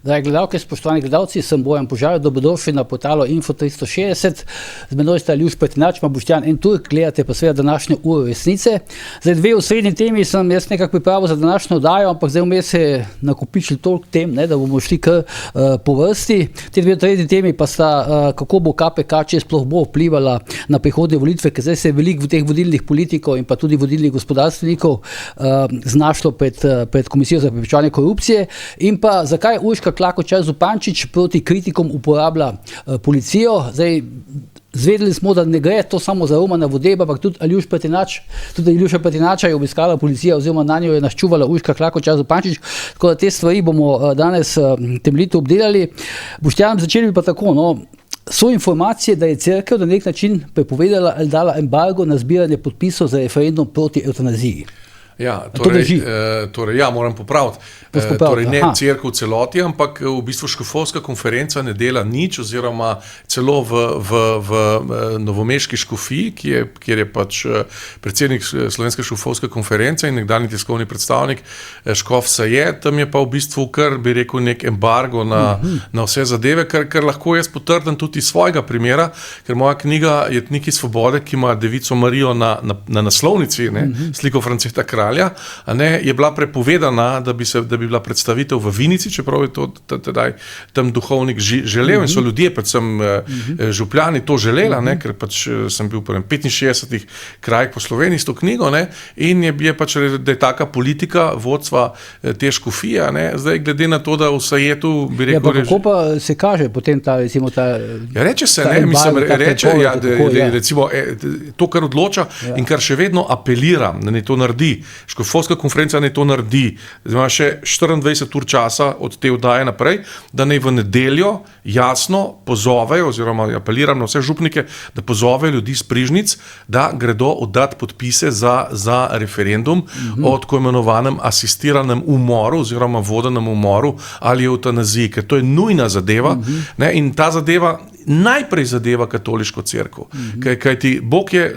Drage gledalke, spoštovani gledalci, sem Bojan Požar, dobrodošli na portalu Info360. Z menoj sta Aljuš Petinač, Boštjan en Turk, gledate pa seveda današnjo uro resnice. Zdaj, dve osrednji temi sem jaz nekako pripravil za današnjo oddajo, ampak zdaj vmes se nakopičili toliko tem, da bomo šli kar po vrsti. Te dve tretji temi pa sta, kako bo KPK, če sploh bo vplivala na prihodnje volitve, ker zdaj se je veliko teh vodilnih politikov in pa tudi vodilnih gospodarstvenikov znašlo pred Komisijo za preprečevanje korupcije. In pa zakaj Urška Klakočar Zupančič proti kritikom uporablja policijo. Zdaj, zvedeli smo, da ne gre to samo za Romana Vodeba, ampak tudi Aljuša Petinača je obiskala policija oziroma na njo je naščuvala Urška Klakočar Zupančič. Tako da te stvari bomo danes temeljito obdelali. Boštjan, začeli bi pa tako, so informacije, da je cerkev na nek način prepovedala ali dala embargo na zbiranje podpisov za referendum proti evtanaziji. Ja, moram popraviti. Torej ne cerkev v celoti, ampak v bistvu škofovska konferenca ne dela nič, oziroma celo v novomeški škofiji, kjer je pač predsednik Slovenske škofovske konference in nekdanji tiskovni predstavnik škof Saje, tam je pa v bistvu kar, bi rekel, nek embargo na vse zadeve, kar lahko jaz potrdim tudi iz svojega primera, ker moja knjiga Jetniki svobode, ki ima Devico Marijo na naslovnici, sliko Franceta Kralja, je bila prepovedana, da bi bila predstavitev v Vinici, čeprav je to tedaj tam duhovnik želel in so ljudje, predvsem župljani, to želela, ker pač sem bil v 65 krajih po Sloveniji s to knjigo, in je pač, da je taka politika vodstva te škofije, zdaj glede na to, da v Sajetu bi rekel... Ja, pa kako pa se kaže potem ta, recimo ta... Ja, reče se, recimo, to, kar odloča in kar še vedno apelira, da ne to naredi. Škofovska konferenca naj to naredi. Zdaj ima še 24 ur časa od te oddaje naprej, da naj v nedeljo jasno pozovejo, oziroma apeliram na vse župnike, da pozovejo ljudi iz Prižnic, da gredo oddati podpise za referendum o tako imenovanem asistiranem umoru oziroma vodenem umoru ali evtanaziji, ker to je nujna zadeva, in ta zadeva najprej zadeva katoliško cerkev. Kajti Bog je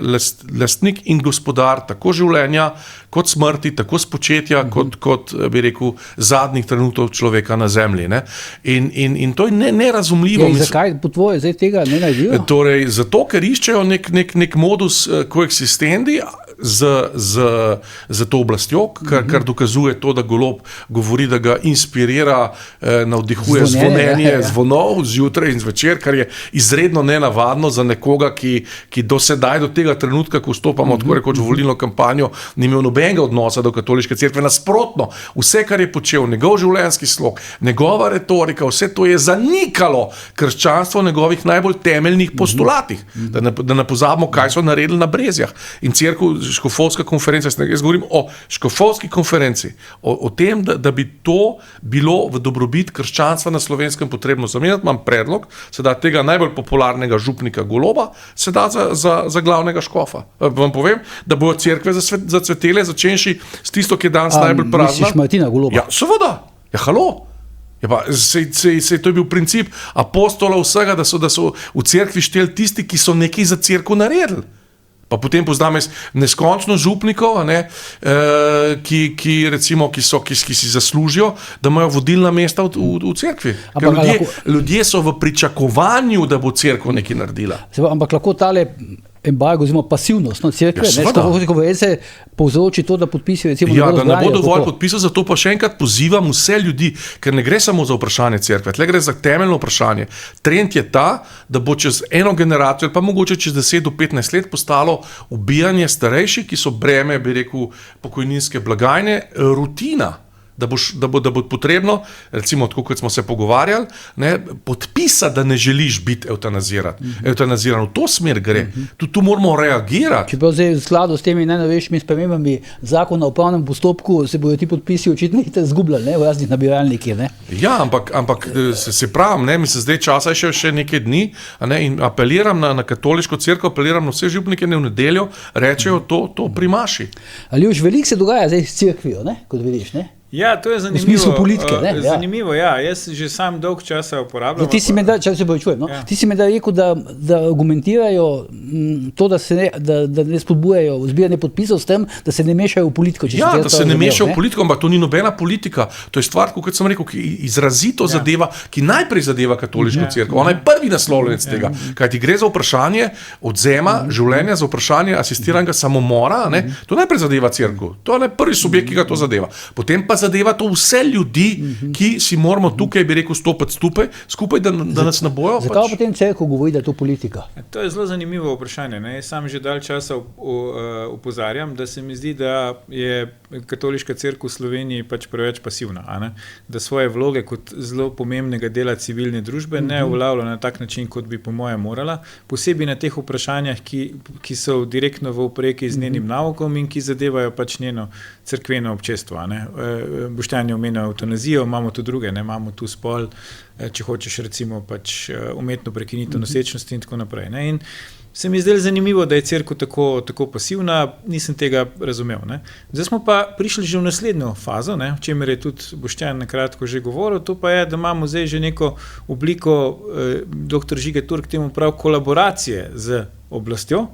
lastnik in gospodar tako življenja, kot smrti, tako spočetja, kot bi rekel, zadnjih trenutkov človeka na zemlji. In to je nerazumljivo. Ja, zakaj po tvoje zdaj tega ne naredijo? Torej, zato, ker iščejo nek modus koeksistendi z to oblastjo, kar dokazuje to, da Golob govori, da ga inspirira, navdihuje zvonjenje zvonov zjutraj in zvečer, kar je izredno nenavadno za nekoga, ki do sedaj, do tega trenutka, ko vstopamo tako rekoč v volilno kampanjo, ni imel nobenega odnosa do katoliške cerkve. Nasprotno, vse, kar je počel, njegov življenjski slog, njegova retorika, vse to je zanikalo krščanstvo v njegovih najbolj temeljnih postulatih. Da ne pozabimo, kaj so naredili na Brezjah. In cerkev, škofovska konferenca, jaz govorim o škofovski konferenci, o tem, da bi to bilo v dobrobit krščanstva na Slovenskem potrebno zamenjati. Imam predlog, se da tega najbolj popularnega župnika Goloba, se da za glavnega škofa. Vam povem, da bojo cerkve zacvetele, začenši s tisto, ki je danes najbolj prazna. Misliš Martina Goloba? Ja, seveda. Ja, halo. Ja, pa, sej to je bil princip apostola vsega, da so v cerkvi šteli tisti, ki so nekaj za cerkev naredili. Pa potem poznam neskončno župnikov, ki si zaslužijo, da imajo vodilna mesta v cerkvi. Ljudje so v pričakovanju, da bo cerkev nekaj naredila. Ampak lahko tale embargo, oziroma pasivnost cerkve, škofovske konference povzroči to, da podpisi recimo da ne bo dovolj podpisov, zato pa še enkrat pozivam vse ljudi, ker ne gre samo za vprašanje cerkve, tle gre za temeljno vprašanje. Trend je ta, da bo čez eno generacijo, pa mogoče čez 10 do 15 let postalo ubijanje starejših, ki so breme, bi rekel, pokojninske blagajne, rutina. Da bo potrebno, recimo tako, kot smo se pogovarjali, podpisati, da ne želiš biti evtanaziran. V to smer gre. Tu moramo reagirati. Čeprav zdaj v skladu s temi najnovejšimi spremembami zakona o upravnem postopku se bodo ti podpisi očitno izgubljali v raznih nabiralnikih. Ja, ampak se pravim, mislim, zdaj časa je še nekaj dni, in apeliram na katoliško cerkev, apeliram na vse župnike, v nedeljo rečejo to primaši. Aljuš, veliko se dogaja zdaj s cerkvijo, kot vidiš, Ja, to je zanimivo. V smislu politike, ne? Zanimivo, ja. Jaz že sam dolg časa uporabljam. Ti si me da, če se povečujem, no? Ti si me da rekel, da argumentirajo to, da ne spodbujajo zbiranje podpisov s tem, da se ne mešajo v politiko. Ja, da se ne mešajo v politiko, ampak to ni nobena politika. To je stvar, kot sem rekel, ki izrazito zadeva, ki najprej zadeva katoliško cerkev. Ona je prvi naslovljenec tega. Kaj ti gre za vprašanje odzema življenja, za vprašanje asistiranega samomora, ne? To najprej zadeva cerkev. To je prvi subjekt, ki ga to zadeva. Potem pa zadeva to vse ljudi, ki si moramo tukaj, bi rekel, stopiti skupaj, da nas ne bojo. Zakaj potem cerkev govori, da je to politika? To je zelo zanimivo vprašanje. Ne? Jaz sam že dalj časa opozarjam, da se mi zdi, da je katoliška cerkev v Sloveniji pač preveč pasivna. Da svoje vloge kot zelo pomembnega dela civilne družbe ne uveljavlja na tak način, kot bi po mojem morala. Posebej na teh vprašanjah, ki so direktno v opreki z njenim naukom in ki zadevajo pač njeno cerkveno občestvo. Boštjan je omenil evtanazijo, imamo tu druge, imamo tu spol, če hočeš recimo pač umetno prekinitev nosečnosti in tako naprej. Ne? In se mi zdelo zanimivo, da je cerkev tako pasivna, nisem tega razumel. Ne? Zdaj smo pa prišli že v naslednjo fazo, o čemer je tudi Boštjan nakratko že govoril, to pa je, da imamo zdaj že neko obliko, dr. Žige Turk temu prav, kolaboracije z oblastjo,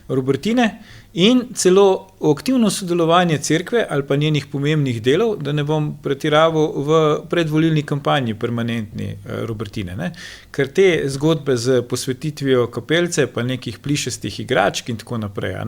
Robertine, in celo aktivno sodelovanje cerkve ali pa njenih pomembnih delov, da ne bom pretiraval v predvolilni kampanji permanentni Robertine. Ne? Ker te zgodbe z posvetitvijo kapelce pa nekih plišastih igračk in tako naprej,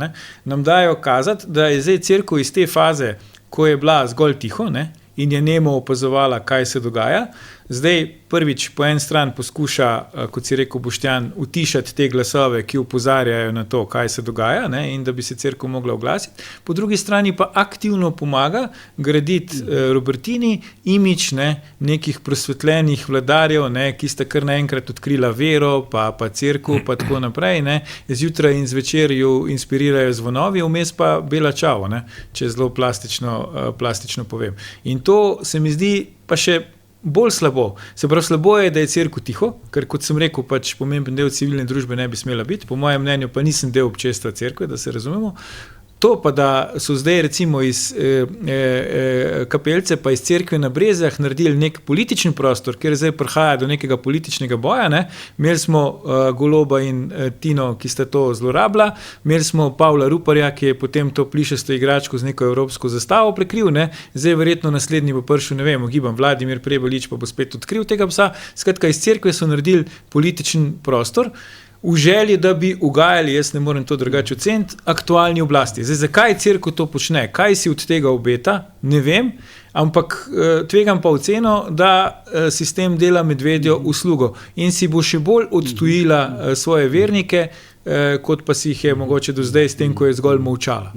nam dajo kazati, da je zdaj cerkev iz te faze, ko je bila zgolj tiho, in je nemo opazovala, kaj se dogaja. Zdaj prvič po en stran poskuša, kot si rekel Boštjan, utišati te glasove, ki opozarjajo na to, kaj se dogaja, in da bi se cerkev mogla oglasiti. Po drugi strani pa aktivno pomaga graditi Robertini imidž nekih prosvetljenih vladarjev, ki sta kar naenkrat odkrila vero, pa cerkev, pa tako naprej. Zjutraj in zvečer jo inspirirajo zvonovi, vmes pa bela čavo, če zelo plastično povem. In to se mi zdi pa še bolj slabo. Se pravi, slabo je, da je cerkev tiho, ker kot sem rekel, pač pomemben del civilne družbe ne bi smela biti, po mojem mnenju pa nisem del občestva cerkve, da se razumemo. To pa, da so zdaj recimo iz kapelce pa iz cerkve na Brezjah naredili nek politični prostor, kjer zdaj prihaja do nekega političnega boja. Imeli smo Goloba in Tino, ki sta to zlorabila, imeli smo Pavla Ruparja, ki je potem to plišasto igračko z neko evropsko zastavo prekril, zdaj verjetno naslednji bo prišel, ne vem, ugibam, Vladimir Prebilič pa bo spet odkril tega psa. Skratka, iz cerkve so naredili političen prostor, v želji, da bi ugajali, jaz ne morem to drugače oceniti, aktualni oblasti. Zdaj, zakaj cerkev to počne? Kaj si od tega obeta? Ne vem, ampak tvegam pa oceno, da sistem dela medvedjo uslugo in si bo še bolj odtujila svoje vernike, kot pa si jih je mogoče do zdaj s tem, ko je zgolj molčala.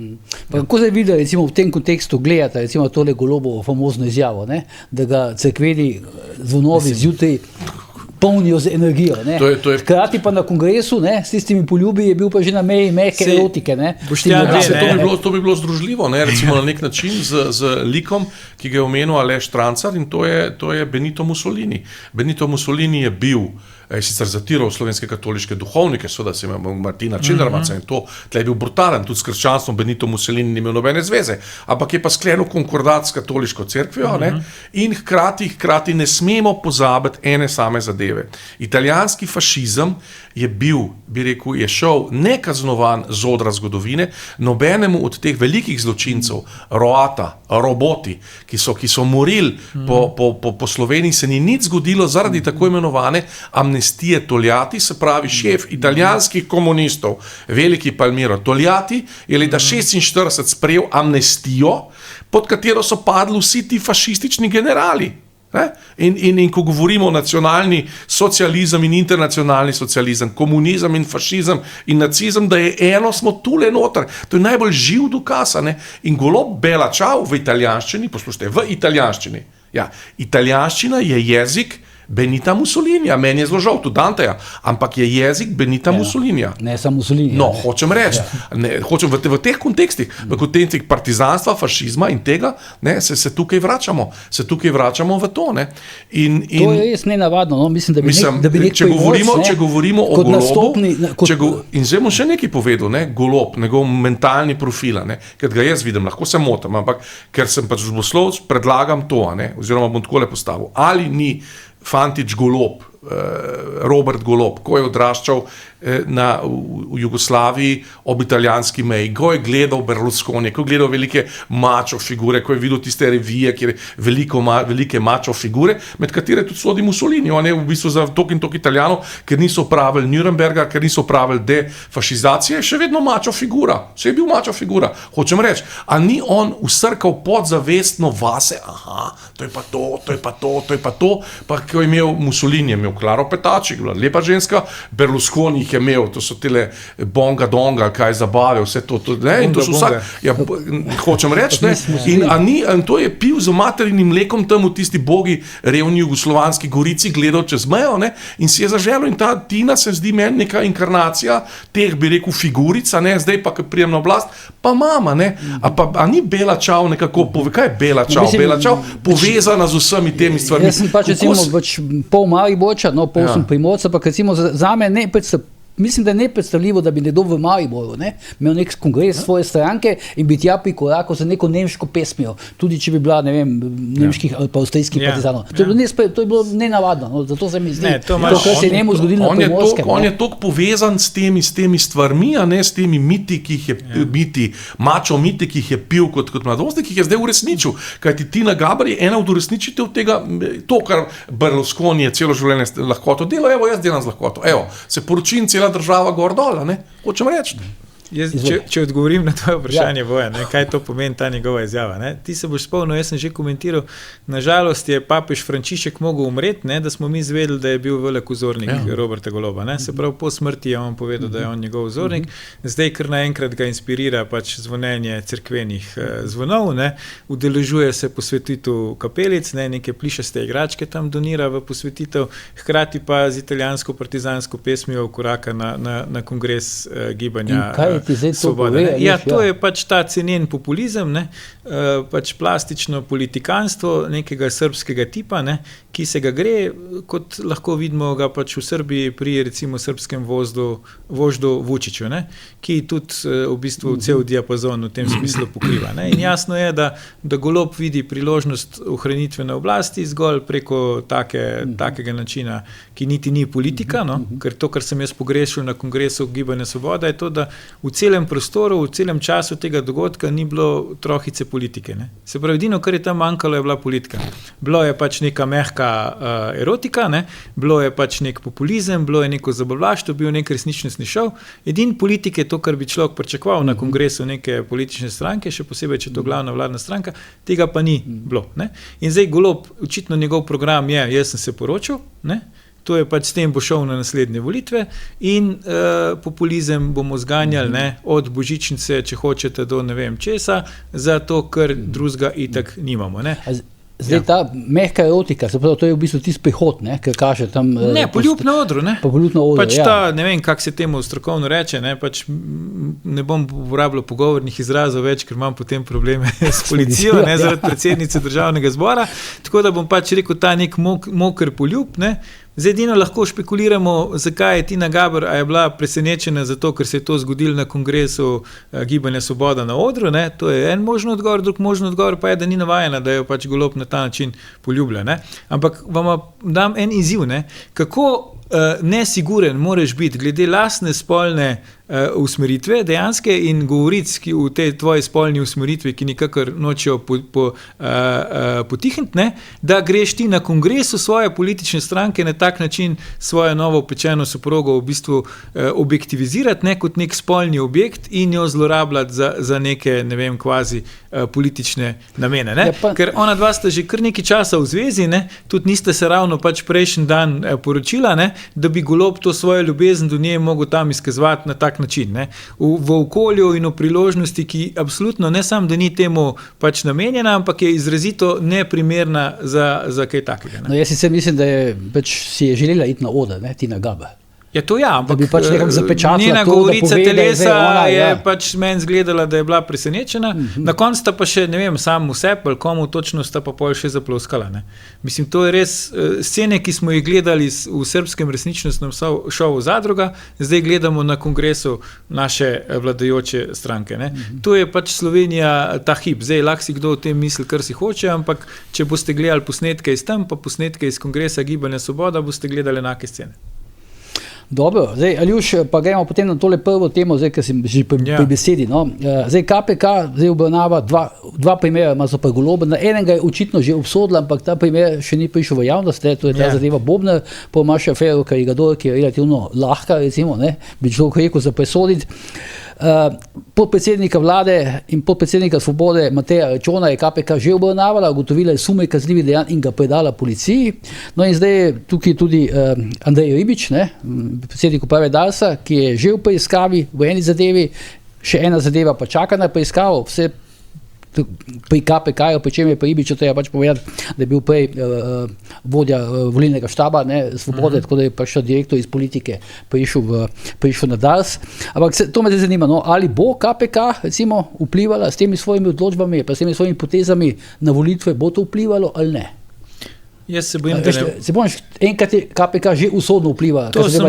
Pa kako zdaj vidi, recimo v tem kontekstu gledate, recimo tole Golobovo famozno izjavo, da ga cerkveni zvonovi zjutraj polnijo z energijo. Hkrati pa na kongresu s tistimi poljubi je bil pa že na meji mehke erotike. To bi bilo združljivo, recimo na nek način z likom, ki ga je omenil Aleš Štransar, in to je Benito Mussolini. Benito Mussolini je bil sicer zatiral slovenske katoliške duhovnike, seveda se ima Martina Čendermaca in to, tle je bil brutalen, tudi s krščanstvom Benito Mussolini ni imel nobene zveze, ampak je pa sklenil konkordat s katoliško cerkvijo, in hkrati ne smemo pozabiti ene same zadeve. Italijanski fašizem je bil, bi rekel, je šel nekaznovan z odra zgodovine, nobenemu od teh velikih zločincev, Roata, Roboti, ki so morili po Sloveniji, se ni nič zgodilo zaradi tako imenovane amnestije Togliatti, se pravi šef italijanskih komunistov, veliki Palmiro Togliatti, je leta 1946 sprejel amnestijo, pod katero so padli vsi ti fašistični generali. In ko govorimo o nacionalni socializem in internacionalni socializem, komunizem in fašizem in nacizem, da je eno, smo tule noter. To je najbolj živ dokaz. In Golob Bela Ciao v italijanščini, poslušajte, v italijanščini. Ja, italijanščina je jezik Benita Mussolinija, meni je zelo žal, tudi Danteja, ampak je jezik Benita Mussolinija. Ne samo Mussolinija. No, hočem reči, hočem v teh kontekstih, v kontekstih partizanstva, fašizma in tega, ne, se tukaj vračamo v to. Ne. To je res nenavadno, no? Mislim, da bi nek če govorimo o Golobu, in zdaj bom še nekaj povedal, ne, Golob, njegov mentalni profil, ker ga jaz vidim, lahko se motim, ampak ker sem pač zboslovec, predlagam to, oziroma bom takole postavil, ali ni fantič Golob, Robert Golob, ko je odraščal v Jugoslaviji ob italijanski meji, ko je gledal Berlusconi, ko je gledal velike mačo figure, ko je videl tiste revije, kjer je velike mačo figure, med katere tudi sodi Mussolini, on je v bistvu za tok in tok Italijanov, ker niso pravili Nürnberga, ker niso pravili defašizacije, še vedno mačo figura, še je bil mačo figura. Hočem reči, a ni on usrkal podzavestno vase, aha, to je pa to, pa ko je imel Mussolini, je imel Klaro Petačik, bila lepa ženska, Berlusconi jih je imel, to so tele bonga donga, kaj zabave, vse to, ne, in to so vsak, hočem reči, ne, in to je pil z materinim mlekom tam v tisti bogi revni jugoslovanski gorici, gledal čez mejo, ne, in si je zaželel, in ta Tina se zdi meni neka inkarnacija teh, bi rekel, figurica, ne, zdaj pa, ko prijem na oblast, pa mama, ne, a ni Bela Čau nekako, kaj je Bela Čau? Bela Čau povezana z vsemi temi stvarmi. Jaz sem pač recimo pol Mariborča, pol sem Primorca, pa recimo zame mislim, da je nepredstavljivo, da bi nekdo v Mariboru imel nek kongres svoje stranke in bi tja prikorakal za neko nemško pesmijo, tudi če bi bila, ne vem, nemških ali pa avstrijskih partizanov. To je bilo nenavadno, no, zato se mi zdi, to, kar se je njemu zgodilo na Primorskem. On je toliko povezan s temi stvarmi, a ne s temi miti, ki jih je mačo miti, ki jih je pil kot mladostnik, ki jih je zdaj uresničil. Kajti Tina Gaber je ena od uresničitev tega, to, kar Berlusconi je celo življenje lahkoto delal, evo, jaz delam z lahkoto, evo, se poročim država gor dol, hočem reči. Če odgovorim na tvoje vprašanje, Bojan, kaj to pomeni ta njegova izjava. Ne? Ti se boš spomnil, jaz sem že komentiral, nažalost je papež Frančišek mogel umreti, da smo mi izvedeli, da je bil velik vzornik Roberta Goloba. Ne? Se pravi, po smrti je on povedal, da je on njegov vzornik, zdaj kar naenkrat ga inspirira pač zvonjenje cerkvenih zvonov, udeležuje se posvetitev kapelic, neke plišaste igračke tam donira v posvetitev, hkrati pa z italijansko partizansko pesmijo koraka na kongres gibanja Svoboda. To je pač ta cenjen populizem, pač plastično politikanstvo nekega srbskega tipa, ki se ga gre, kot lahko vidimo ga pač v Srbiji pri recimo srbskem voždu Vučiću, ki tudi v bistvu cel diapazon v tem smislu pokriva. In jasno je, da Golob vidi priložnost ohranitve na oblasti zgolj preko takega načina, ki niti ni politika, ker to, kar sem jaz pogrešil na kongresu Gibanja Svoboda, je to, da v celem prostoru, v celem času tega dogodka ni bilo trohice politike. Se pravi, edino, kar je tam manjkalo, je bila politika. Bilo je pač neka mehka erotika, bilo je pač nek populizem, bilo je neko zabavlaštvo, bil nek resničnostni šov. Edin politik je to, kar bi človek pričakoval na kongresu neke politične stranke, še posebej, če je to glavna vladna stranka, tega pa ni bilo. In zdaj Golob, očitno njegov program je, jaz sem se poročil, to je pač s tem bo šel na naslednje volitve in populizem bomo zganjali od božičnice, če hočete, do ne vem česa, zato, ker drugega itak nimamo. Zdaj ta mehka erotika, se pravi, to je v bistvu tisti prihod, ker kaže tam... poljub na odru, pač ta, ne vem, kako se temu strokovno reče, pač ne bom uporabljal pogovornih izrazov več, ker imam potem probleme s policijo, zaradi predsednice Državnega zbora, tako da bom pač rekel ta nek moker poljub, Zdaj edino lahko špekuliramo, zakaj je Tina Gaber, a je bila presenečena zato, ker se je to zgodilo na kongresu Gibanja Svoboda na odru, to je en možen odgovor, drug možen odgovor pa je, da ni navajena, da jo pač Golob na ta način poljublja. Ampak vam dam en izziv, kako nesiguren moraš biti glede lastne spolne usmeritve dejanske in govoriti v tej tvoji spolni usmeritvi, ki nikakor nočejo potihniti, da greš ti na kongresu svoje politične stranke na tak način svojo novo pečeno soprogo v bistvu objektivizirati kot nek spolni objekt in jo zlorabljati za neke, ne vem, kvazi politične namene. Ker ona dva sta že kar nekaj časa v zvezi, tudi niste se ravno pač prejšnji dan poročila, da bi Golob to svojo ljubezen do nje mogel tam izkazovati na tak način, ne? V okolju in v priložnosti, ki absolutno ne samo, da ni temu pač namenjena, ampak je izrazito neprimerna za kaj takega. Ne? No, jaz sicer mislim, da si je želela iti na oder, ne, Tina Gaber. Ja, to ja, ampak bi pač njena govorica telesa je pač meni zgledala, da je bila presenečena. Na koncu sta pa še, ne vem, sam vsep ali komu točno sta pa pol še zaploskala. Ne. Mislim, to je res scene, ki smo jih gledali v srbskem resničnostnem šovu Zadruga, zdaj gledamo na kongresu naše vladajoče stranke. Ne. To je pač Slovenija ta hip. Zdaj lahko si kdo o tem misli, kar si hoče, ampak če boste gledali posnetke iz tam, pa posnetke iz kongresa Gibanja Svoboda, boste gledali enake scene. Dobro, zdaj, Aljuš, pa gremo potem na tole prvo temo, zdaj, ker sem že pri besedi. No. Zdaj, KPK obravnava dva primera, ima zoper Goloba. Na enega je očitno že obsodila, ampak ta primer še ni prišel v javnost, to je ta zadeva Bobnar, pa imaš afero Karigador, ki je relativno lahka, recimo, ne, bi človek rekel, za presoditi. Podpredsednika vlade in podpredsednika Svobode Mateja Arčona je KPK že obravnavala, ugotovila je sume kaznivih dejanj in ga predala policiji. No in zdaj je tukaj tudi Andrej Ribič, predsednik uprave Darsa, ki je že v preiskavi v eni zadevi, še ena zadeva pa čaka na preiskavo, vse pri KPK-ju, pri čem je pri Ribiču treba pač povedati, da je bil prej vodja volilnega štaba, Svobode, tako da je pač direktor iz politike prišel na Dars. Ampak to me zdaj zanima, no, ali bo KPK recimo vplivala s temi svojimi odločbami, pa s temi svojimi potezami na volitve, bo to vplivalo ali ne? Jaz se bojim, da ne. Se boš enkrat je KPK že usodno vpliva. To sem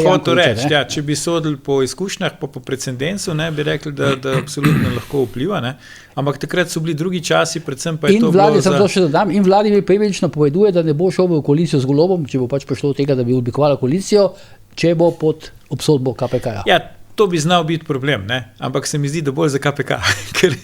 hotel reči. Ja, če bi sodili po izkušnjah, pa po precedensu, ne, bi rekli, da absolutno lahko vpliva. Ne. Ampak takrat so bili drugi časi, predvsem pa je to bilo in Vladimir Prebilič napoveduje, da ne bo šel v koalicijo z Golobom, če bo pač prišlo od tega, da bi oblikovala koalicijo, če bo pod obsodbo KPK-ja. Ja, to bi znal biti problem, ne? Ampak se mi zdi, da bolj za KPK. Ker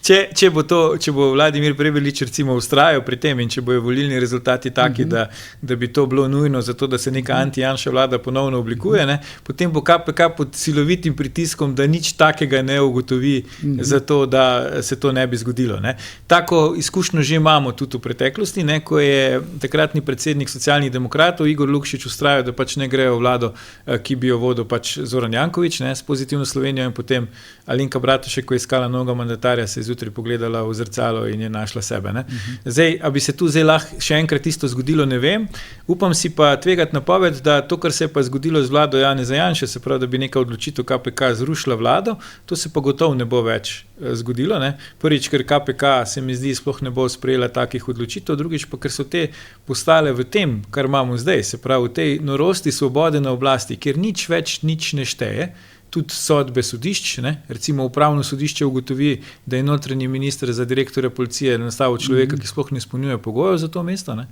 če bo Vladimir Prebilič recimo vztrajal pri tem in če bojo volilni rezultati taki, da bi to bilo nujno za to, da se neka anti-Janša vlada ponovno oblikuje, ne? Potem bo KPK pod silovitim pritiskom, da nič takega ne ugotovi za to, da se to ne bi zgodilo. Ne? Tako izkušnjo že imamo tudi v preteklosti, ne? Ko je takratni predsednik Socialnih demokratov Igor Lukšič vztrajal, da pač ne grejo v vlado, ki bi jo vodil pač Zoran Janković, ne? S pozitivno Slovenijo in potem Alenka Bratušek, ko je iskala novega mandatarja, se je zjutraj pogledala v zrcalo in je našla sebe. Ne? Zdaj, a bi se tu zdaj lahko še enkrat isto zgodilo, ne vem. Upam si pa tvegati napoved, da to, kar se je pa zgodilo z vlado Janeza Janše, se pravi, da bi neka odločitev KPK zrušila vlado, to se pa gotovo ne bo več zgodilo. Ne? Prvič, ker KPK se mi zdi sploh ne bo sprejela takih odločitev, drugič pa, ker so te postale v tem, kar imamo zdaj, se pravi v tej norosti svobode na oblasti, kjer nič več nič ne šteje, tudi sodbe sodišč, ne? Recimo upravno sodišče ugotovi, da je notranji minister za direktorja policije nastavil človeka, ki sploh ne izpolnjuje pogojev za to mesto. Ne?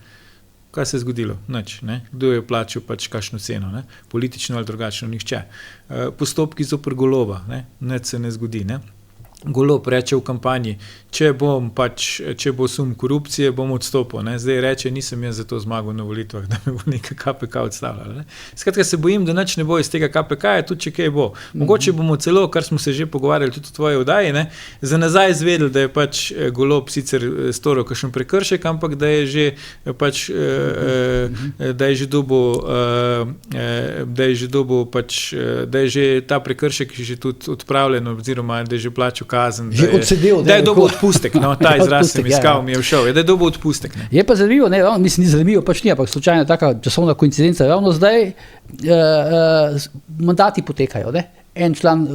Kaj se je zgodilo? Nič. Ne? Kdo je plačal pač kakšno ceno? Ne? Politično ali drugačno? Nihče. Postopki zoper Goloba, ne? Nič se ne zgodi. Ne? Golob reče v kampanji, če bo sum korupcije, bom odstopil. Ne? Zdaj reče, nisem jaz za to zmagal na volitvah, da me bo neka KPK odstavljala. Ne? Skratka, se bojim, da nič ne bo iz tega KPK-ja, tudi če kaj bo. Mogoče bomo celo, kar smo se že pogovarjali tudi v tvoji oddaji, ne? Za nazaj izvedeli, da je pač Golob sicer storil kakšen prekršek, ampak da je že pač, da je že ta prekršek že tudi odpravljen, oziroma da je že plačal kazen, da je dobil odpustek, no, ta izraz sem iskal, mi je všel, da je dobil odpustek. Ne. Je pa zanimivo, mislim, ni zanimivo, pač ni, ampak slučajno taka časovna koincidenca, ravno zdaj mandati potekajo, ne? En član,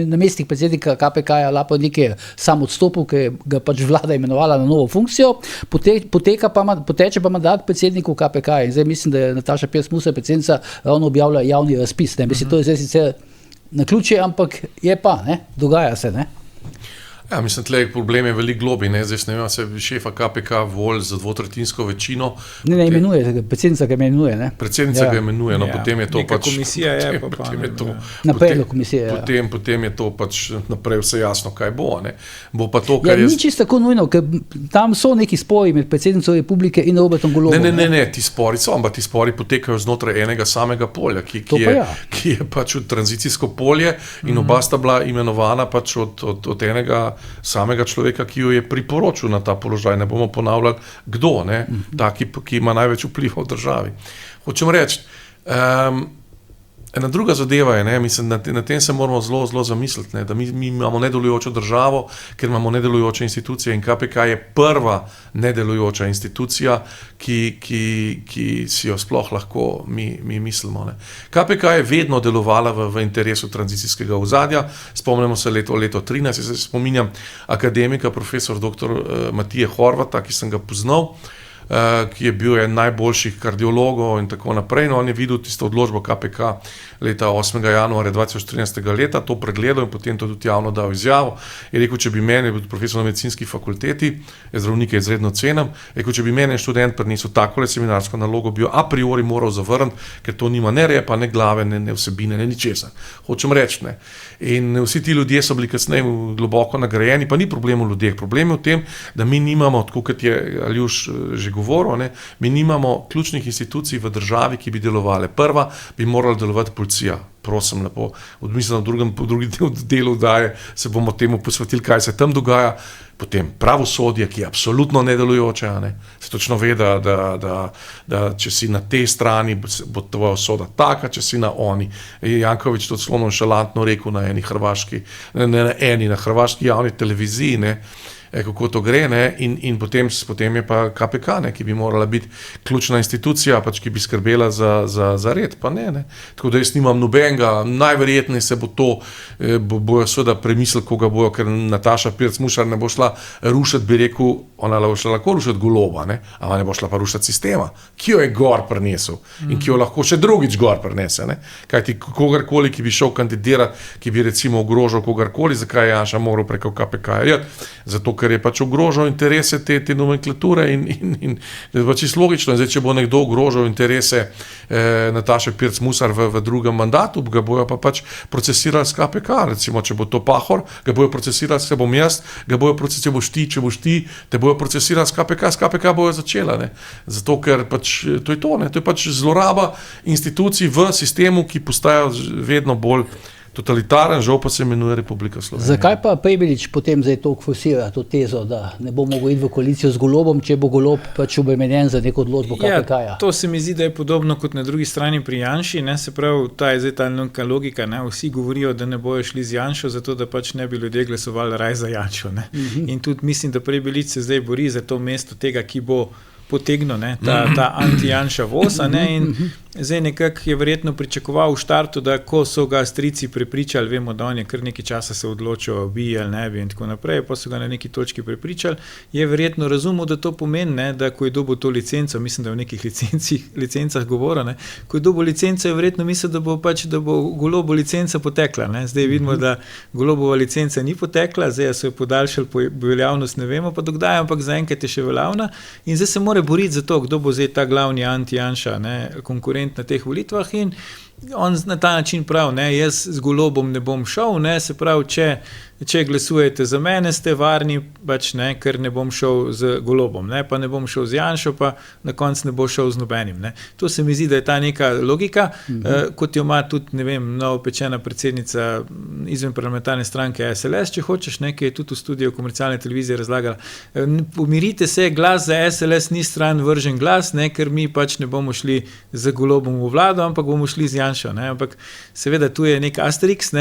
namestnik predsednika KPK-ja Lapodnik je sam odstopil, ker ga pač vlada imenovala na novo funkcijo, poteče pa mandat predsedniku KPK-ja in zdaj mislim, da je Nataša Pirc Musar, predsednica, ravno objavlja javni razpis, ne? Mislim, to je zdaj sicer naključje, ampak je pa, ne? Dogaja se, ne? Ja, mislim, tle problem je veliko globi, ne? Zdaj ne vem, se šefa KPK volj za dvotretjinsko večino. Ne imenuje, predsednica ga imenuje, ne? Predsednica ga imenuje, no, potem je to neka pač... komisija je, na predlog komisije, ja. Potem je to pač naprej vse jasno, kaj bo, ne? Bo pa to, kar ni čisto tako nujno, ker tam so neki spori med predsednico republike in Robertom Golobom. Ne, ti spori so, ampak ti spori potekajo znotraj enega samega polja, ki je pač tranzicijsko polje in oba sta bila imenovana pač od enega samega človeka, ki jo je priporočil na ta položaj. Ne bomo ponavljali, kdo, ne? Ta, ki ima največ vpliva v državi. Hočem reči, Ena druga zadeva je, mislim, na tem se moramo zelo zamisliti, da mi imamo nedelujočo državo, ker imamo nedelujoče institucije in KPK je prva nedelujoča institucija, ki si jo sploh lahko mi mislimo. KPK je vedno delovala v interesu tranzicijskega ozadja. Spomnimo se leto 13, se spominjam akademika, profesor dr. Matije Horvata, ki sem ga poznal, ki je bil en najboljših kardiologov in tako naprej. No, on je videl tisto odločbo KPK leta 8. januarja 2013. leta, to pregledal in potem to tudi javno dal izjavo. Je rekel, če bi meni, bil profesor na medicinski fakulteti, zdravnike izredno cenim, rekel, če bi meni študent prinesel takole seminarsko nalogo, bi jo a priori moral zavrniti, ker to nima ne repa, ne glave, ne vsebine, ne ničesar. Hočem reči, ne. In vsi ti ljudje so bili kasneje globoko nagrajeni, pa ni problem v ljudeh. Problem je v tem, da mi nimamo, tako kot je Aljuš že govoril, ne, mi nimamo ključnih institucij v državi, ki bi delovale. Prva bi morala delovati policija. Prosim lepo, odmisleno v drugi delu daje, se bomo temu posvetili, kaj se tam dogaja. Potem pravosodje, ki je absolutno nedelujoče, se točno ve, da če si na tej strani, bo tvoja usoda taka, če si na oni. Janković to celo nonšalantno rekel na na hrvaški javni televiziji, kako to gre, in potem je pa KPK, ki bi morala biti ključna institucija, pač, ki bi skrbela za red, pa ne. Tako da jaz nimam nobenega, najverjetneje se bo to, bojo seveda premislili, koga bojo, ker Nataša Pirc Musar ne bo šla rušiti, bi rekel, ona bo šla lahko rušiti Goloba, ampak ne bo šla pa rušiti sistema, ki jo je gor prinesel in ki jo lahko še drugič gor prinese. Kajti kogarkoli, ki bi šel kandidirati, ki bi recimo ogrožal kogarkoli, zakaj je Janša moral preko KPK jeti? Zato, ker je pač ogrožal interese te nomenklature in je pač čisto logično. Zdaj, če bo nekdo ogrožal interese Nataše Pirc Musar v drugem mandatu, ga bojo pa pač procesirali s KPK. Recimo, če bo to Pahor, ga bojo procesirali, se bom jaz, ga bojo procesirali, če boš ti, te bojo procesirali s KPK bojo začela. Zato, ker pač to je to, to je pač zloraba institucij v sistemu, ki postaja vedno bolj totalitaren, žal pa se imenuje Republika Slovenija. Zakaj pa Prebilič potem zdaj toliko forsira to tezo, da ne bo mogel iti v koalicijo z Golobom, če bo Golob pač obremenjen za neko odločbo KPK-ja? Ja, to se mi zdi, da je podobno kot na drugi strani pri Janši, se pravi, ta je zdaj ta neka logika, vsi govorijo, da ne bojo šli z Janšo, zato da pač ne bi ljudje glasovali raj za Janšo. In tudi mislim, da Prebilič se zdaj bori za to mesto tega, ki bo potegnil ta anti-Janša voz, in zdaj nekako je verjetno pričakoval v štartu, da ko so ga strici prepričali, vemo, da on je kar nekaj časa se odločil, bi ali ne bi in tako naprej, pa so ga na neki točki prepričali, je verjetno razumel, da to pomeni, da ko je dobil to licenco, mislim, da v nekih licencah govoril, ko je dobil licenco, je verjetno mislil, da bo Golobo licenca potekla. Zdaj vidimo, da Golobova licenca ni potekla, zdaj so jo podaljšali po veljavnost, ne vemo pa dokdaj, ampak zaenkrat je še veljavna in zdaj se mora boriti za to, kdo bo zdaj ta glavni anti-Janša konkurent na teh volitvah in on na ta način pravi, jaz z Golobom ne bom šel, se pravi, če glasujete za mene, ste varni, pač ker ne bom šel z Golobom, pa ne bom šel z Janšo, pa na koncu ne bo šel z nobenim. To se mi zdi, da je ta neka logika, kot jo ima tudi, novopečena predsednica izven parlamentarne stranke SLS, če hočeš, ki je tudi v studiu komercialne televizije razlagala. Pomirite se, glas za SLS ni stran vržen glas, ker mi pač ne bomo šli z Golobom v vlado, ampak bomo šli z Janšo. Ampak seveda tu je nek asterix,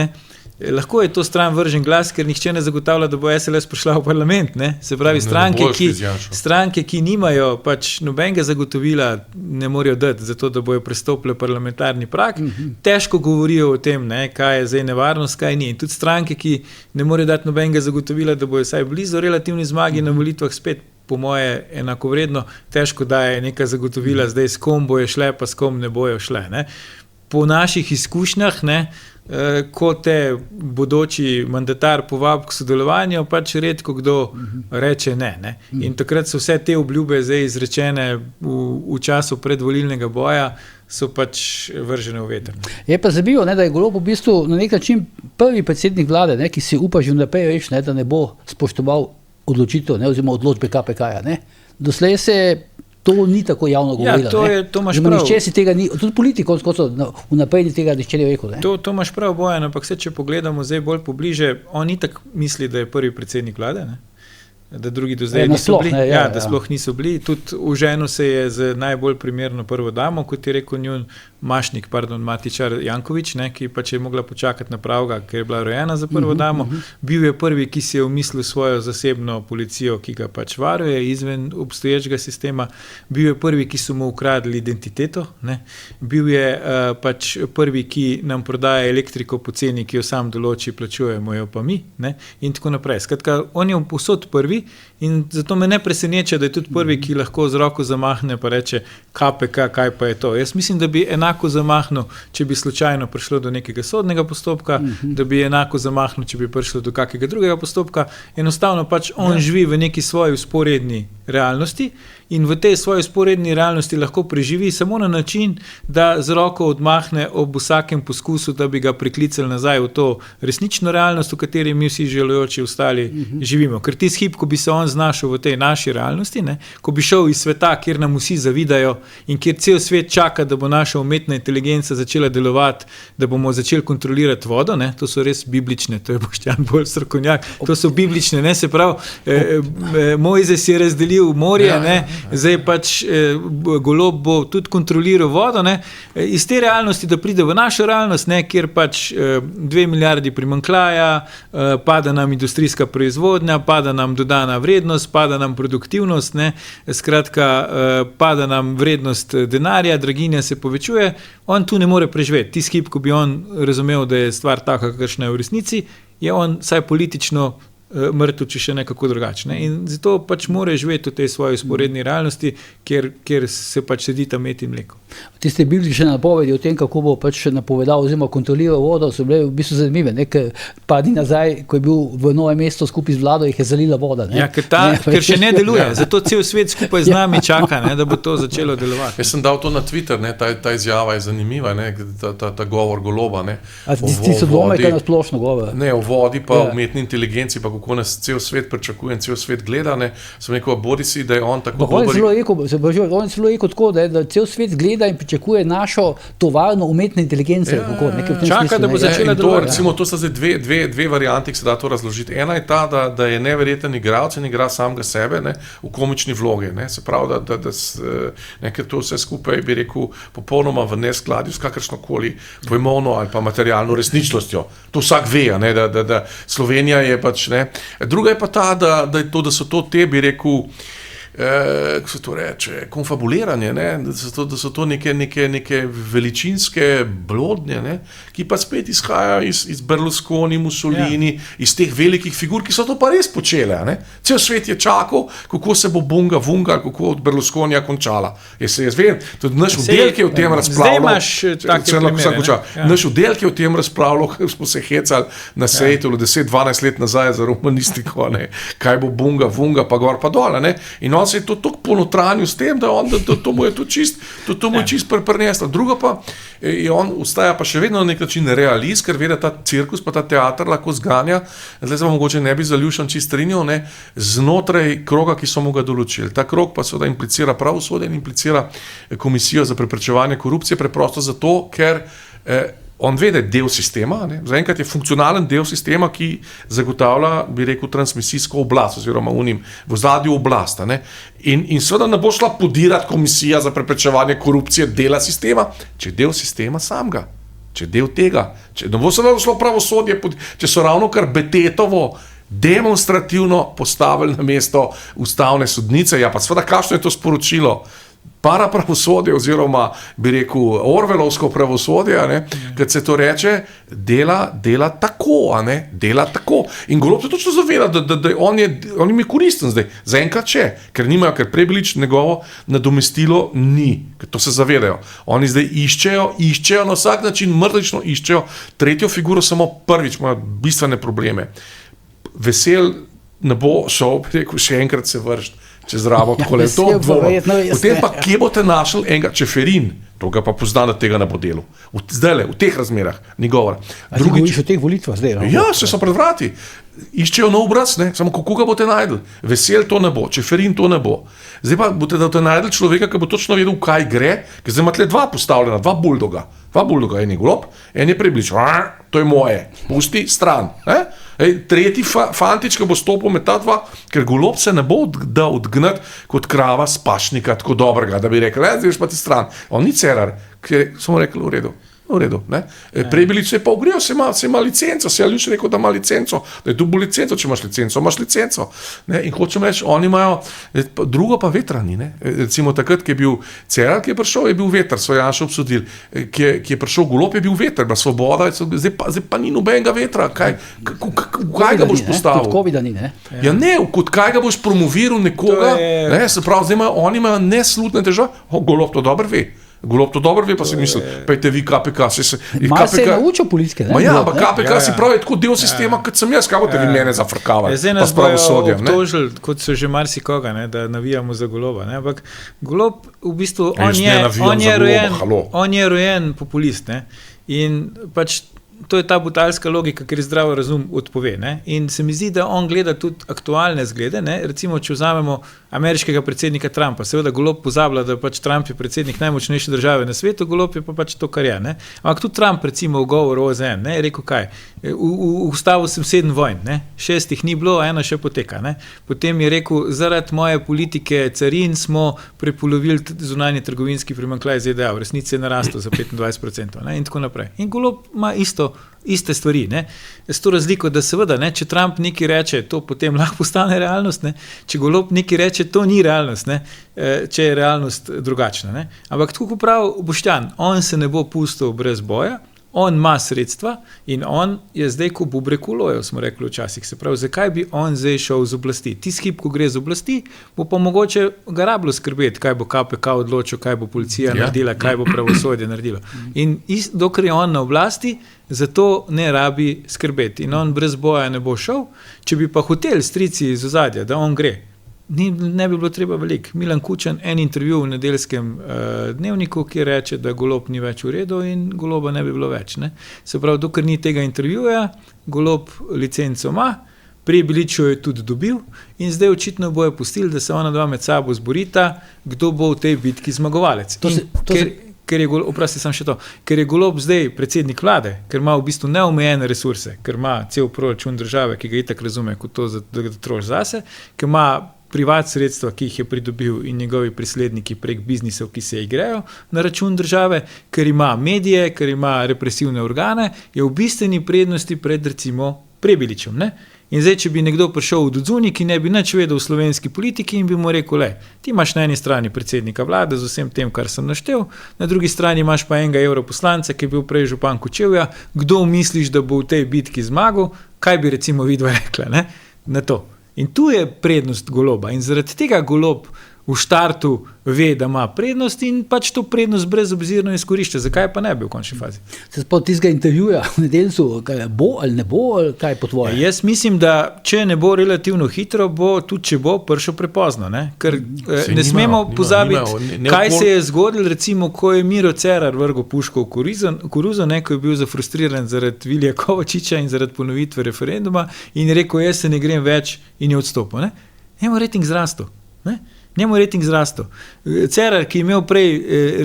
lahko je to stran vržen glas, ker nihče ne zagotavlja, da bo SLS prišla v parlament. Se pravi, stranke, ki nimajo pač nobenega zagotovila, ne morejo dati za to, da bojo prestopile parlamentarni prag, težko govorijo o tem, kaj je zdaj nevarnost, kaj ni. In tudi stranke, ki ne morejo dati nobenega zagotovila, da bojo vsaj blizu relativni zmagi na volitvah, spet po moje enakovredno, težko daje neka zagotovila, zdaj s kom bojo šle, pa s kom ne bojo šle. Po naših izkušnjah, ko te bodoči mandatar povabi k sodelovanju, pač redko kdo reče ne. In takrat so vse te obljube zdaj izrečene v času predvolilnega boja, so pač vržene v veter. Je pa zanimivo, da je Golob v bistvu na nek način prvi predsednik vlade, ki si upa že vnaprej reči, da ne bo spoštoval odločitev, oziroma odločbe KPK-ja. Doslej se to ni tako javno govorilo. Ja, to imaš prav. Nihče si tega ni, tudi politikov, vnaprej tega nihče ni rekel. To imaš prav, Bojan, ampak če pogledamo zdaj bolj pobliže, on itak misli, da je prvi predsednik vlade. da drugi do zdaj niso bili. Da sploh niso bili. Tudi oženil se je z najbolj primerno prvo damo, kot je rekel njun Matičar Janković, ki pač je mogla počakati na pravga, ker je bila rojena za prvo damo. Bil je prvi, ki si je umislil svojo zasebno policijo, ki ga pač varuje izven obstoječega sistema. Bil je prvi, ki so mu ukradli identiteto. Bil je pač prvi, ki nam prodaja elektriko po ceni, ki jo sam določi, plačujemo jo pa mi. In tako naprej. Skratka, on je povsod prvi in zato me ne preseneča, da je tudi prvi, ki lahko z roko zamahne pa reče KPK, kaj pa je to. Jaz mislim, da bi enako zamahnil, če bi slučajno prišlo do nekega sodnega postopka, da bi enako zamahnil, če bi prišlo do kakega drugega postopka. Enostavno pač on živi v neki svoji vzporedni realnosti in v tej svoji vzporedni realnosti lahko preživi samo na način, da z roko odmahne ob vsakem poskusu, da bi ga priklicali nazaj v to resnično realnost, v kateri mi vsi želujoči ostali živimo. Ker tisti hip, ko bi se on znašel v tej naši realnosti, ko bi šel iz sveta, kjer nam vsi zavidajo in kjer cel svet čaka, da bo naša umetna inteligenca začela delovati, da bomo začeli kontrolirati vodo, to so res biblične, to je Boštjan bolj strokovnjak, to so biblične, se pravi, Mojzes je razdelil morje, zdaj pač golob bo tudi kontroliral vodo, iz te realnosti, da pride v našo realnost, kjer pač 2 milijardi primanjkljaja, pada nam industrijska proizvodnja, pada nam dodana vrednost, pada nam produktivnost, skratka, pada nam vrednost denarja, draginja se povečuje, on tu ne more preživeti. Tisti hip, ko bi on razumel, da je stvar taka, kakršna je v resnici, je on vsaj politično mrtev, če še nekako drugačne. In zato pač mora živeti v tej svoji vzporedni realnosti, kjer se pač sedi tam med in mleko. Tiste biblične napovedi o tem, kako bo pač napovedal oziroma kontroliral vodo, so bile v bistvu zanimive. Ker pa dni nazaj, ko je bil v Novem mestu skupaj z vlado, jih je zalila voda. Ja, ker še ne deluje. Zato cel svet skupaj z nami čaka, da bo to začelo delovati. Jaz sem dal to na Twitter, ta izjava je zanimiva, ta govor Goloba. Ti so dvome, kaj na splošno govor. Ne, o vodi pa umetni inteligenci, pa kako nas cel svet pričakuje in cel svet gleda. Sem rekel, bodi si, da je on tako dober. On je zelo rekel tako, da cel svet gleda in pričakuje našo tovarno umetne inteligence. Čaka, da bo začela delovati. Recimo, to so zdaj dve varianti, ki se da to razložiti. Ena je ta, da je neverjeten igralec in igra samega sebe v komični vlogi. Se pravi, da to vse skupaj, bi rekel, popolnoma v neskladju s kakršnokoli pojmovno ali pa materialno resničnostjo. To vsak ve, da Slovenija je pač. Druga je pa ta, da so to te, bi rekel, kako se to reče, konfabuliranje, da so to neke veličinske blodnje, ki pa spet izhajajo iz Berlusconi, Mussolini, iz teh velikih figur, ki so to pa res počele. Cel svet je čakal, kako se bo bunga, kako od Berlusconija končala. Jaz vem, tudi naš oddelek je o tem razpravljal. Zdaj imaš take primere. Naš oddelek je o tem razpravljal, kako smo se hecali na seji 10-12 let nazaj za romanistiko, kaj bo bunga, pa gor pa dol. In on se je to tako ponotranil s tem, da to mu je to čist preneslo. Drugo pa, on ustaja pa še vedno na nek način realist, ker ve, da ta cirkus pa ta teater lahko zganja, zdaj se mogoče ne bi zaljušan čist strinjal, znotraj kroga, ki so mu ga določili. Ta krog pa seveda implicira pravosodje in implicira komisijo za preprečevanje korupcije, preprosto zato, ker on ve, da je del sistema, zaenkrat je funkcionalen del sistema, ki zagotavlja, bi rekel, transmisijsko oblast oziroma v ozadju oblast. In seveda ne bo šla podirati komisija za preprečevanje korupcije dela sistema, če je del sistema samega, če je del tega. Ne bo seveda šlo pravosodje, če so ravno kar Betetovo demonstrativno postavili na mesto ustavne sodnice, ja pa seveda kakšno je to sporočilo? Parapravosodje oziroma, bi rekel, orvelovsko pravosodje, kad se to reče, dela tako, dela tako. In Golob se točno zaveda, da on je koristen zdaj, zaenkrat ker nimajo, ker Prebilič njegovo nadomestilo ni, ker to se zavedajo. Oni zdaj iščejo na vsak način, mrtvično iščejo tretjo figuro, samo prvič imajo bistvene probleme. Vesel ne bo šel, bi rekel, še enkrat se vršiti. Čez rabo, tako je to dvoma. Potem pa, kje boste našli enega Čeferin, to ga pa pozna, da tega ne bo delal. Zdajle, v teh razmerah, ni govora. Drugič o teh volitvah zdaj? Ja, se so pred vrati. iščejo nov obraz, ne? Samo kako ga boste najdli. Vesel to ne bo, Čeferin to ne bo. Zdaj pa boste najdli človeka, ki bo točno vedel, kaj gre, ker zdaj imate dva postavljena, dva buldoga, en je golob, en je Prebilič, to je moje, pusti stran. Tretji fantič, ki bo stopil med ta dva, ker golob se ne bo dal odgnati kot krava s pašnika, tako dobrega, da bi rekel, zdaj pa ti stran. On ni Cerar, ker smo rekli, v redu, ne. Prebilič se je pa ogrel, se ima licenco, se je Aljuš rekel, da ima licenco, da je tu bo licenco, če imaš licenco, ne, in hočem reči, oni imajo, drugo pa vetra ni, ne, recimo takrat, ki je bil Cerar, ki je prišel, je bil veter, so Janša obsodili, ki je prišel golob, je bil veter, bila svoboda, zdaj pa ni nobenega vetra, kaj ga boš postavil? Kot covida ni, ne? Ja ne, kot kaj ga boš promoviral nekoga, ne, se pravi, zdaj oni imajo neslutne težave, golob to dobro ve. Pa si misli, pejte vi KPK. Malo se je naučil politike, ne? Ja, ampak KPK si pravi, tako del sistema, kot sem jaz, kaj boste vi mene zafrkavali. Zdaj nas bojo obtožili, kot so že marsikoga, da navijamo za Goloba, ne? Ampak Golob, v bistvu, on je rojen populist, ne? In pač to je ta butalska logika, ker je zdrav razum odpove, ne? In se mi zdi, da on gleda tudi aktualne zglede, ne? Recimo, če vzamemo ameriškega predsednika Trumpa, seveda Golob pozablja, da pač Trump je predsednik najmočnejše države na svetu, Golob je pa pač to, kar je, ne? Ampak tudi Trump, recimo v govoru OZN, ne, je rekel kaj? Ustavil sem 7 vojn, ne? 6 jih ni bilo, 1 še poteka, ne? Potem je rekel, zaradi moje politike carin smo prepolovili zunanji trgovinski primanjkljaj ZDA, v resnici je narastel za 25%, ne? In tako naprej. In Golob ima iste stvari, ne? S to razliko, da seveda, ne, če Trump nekaj reče, to potem lahko postane realnost, ne? Če Golob nekaj reče, to ni realnost, ne? Če je realnost drugačna, ne? Ampak tako prav Boštjan, on se ne bo pustil brez boja, on ima sredstva in on je zdaj, ko bubrek ulojev, smo rekli včasih, se pravi, zakaj bi on zdaj šel z oblasti? Tisti hip, ko gre z oblasti, bo pa mogoče ga rabilo skrbeti, kaj bo KPK odločil, kaj bo policija naredila, kaj bo pravosodje naredilo. In dokler je on na oblasti, zato ne rabi skrbeti. In on brez boja ne bo šel, če bi pa hotel strici iz ozadja, da on gre. Ne bi bilo treba veliko. Milan Kučan, en intervju v Nedeljskem dnevniku, ki reče, da Golob ni več v redu in Goloba ne bi bilo več, ne. Se pravi, dokler ni tega intervjuja, Golob licenco ima, Prebilič jo je tudi dobil in zdaj očitno bojo pustili, da se ona dva med sabo zborita, kdo bo v tej bitki zmagovalec. Ker je Golob zdaj predsednik vlade, ker ima v bistvu neomejene resurse, ker ima cel proračun države, ki ga itak razume kot to, da ga troši zase, ker ima privat sredstva, ki jih je pridobil in njegovi prisledniki prek biznisov, ki se igrejo na račun države, ker ima medije, ker ima represivne organe, je v bistveni prednosti pred recimo Prebiličem, ne? In zdaj, če bi nekdo prišel v Dudzuni, ki ne bi nič vedel v slovenski politiki in bi mu rekel, ti imaš na eni strani predsednika vlade z vsem tem, kar sem naštel, na drugi strani imaš pa enega europoslanca, ki je bil prej župan Kočevja, kdo misliš, da bo v tej bitki zmagal, kaj bi recimo vidva rekla, ne? Na to. In tu je prednost Goloba in zaradi tega Golob v štartu ve, da ima prednost in pač to prednost brezobzirno izkorišča. Zakaj pa ne bi v končni fazi? Se spod tistega intervjuja v Nedeljcu, kaj bo ali ne bo, ali kaj po tvoje? Jaz mislim, da če ne bo relativno hitro, bo tudi če bo prišel prepozno, ne? Ker ne smemo pozabiti, kaj se je zgodilo, recimo, ko je Miro Cerar vrgel puško v koruzo, ne, ko je bil zafrustriran zaradi Vilija Kovačiča in zaradi ponovitve referenduma in je rekel, jaz se ne grem več in je odstopil, ne? Njemu rating zrastel, ne? Njemu je rating zrastel. Cerar, ki je imel prej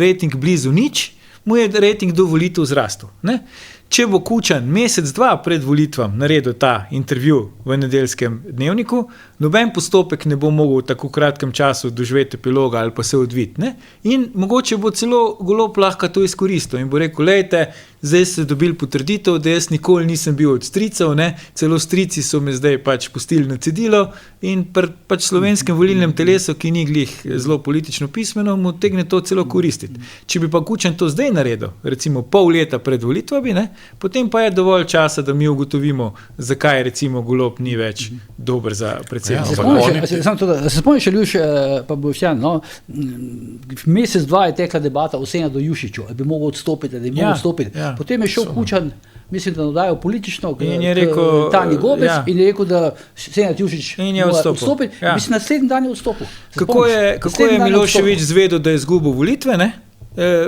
rating blizu nič, mu je rating do volitev zrastel, ne? Če bo Kučan mesec, 2 pred volitvam naredil ta intervju v Nedeljskem dnevniku, noben postopek ne bo mogel v tako kratkem času doživeti epiloga ali pa se odviti, ne? In mogoče bo celo Golob lahko to izkoristil in bo rekel, lejte, zdaj ste dobili potrditev, da jaz nikoli nisem bil od stricev, ne? Celo strici so me zdaj pač pustili na cedilo in pač slovenskem volilnem telesu, ki ni glih zelo politično pismeno, mu tegne to celo koristiti. Če bi pa Kučan to zdaj naredil, recimo pol leta pred volitvami, ne? Potem pa je dovolj časa, da mi ugotovimo, zakaj recimo Golob ni več dober za predsednika. Se spomniš, Aljuš, pa Boštjan, no, mesec, 2 je tekla debata o Senadu Jušiću, ali bi mogel odstopiti, Potem je šel Kučan, mislim, da nadajo politično, Tanji Gobec in je rekel, da Senad Jušić mora odstopiti. Mislim, naslednji dan je odstopil. Kako je Milošević zvedel, da je izgubil volitve, ne?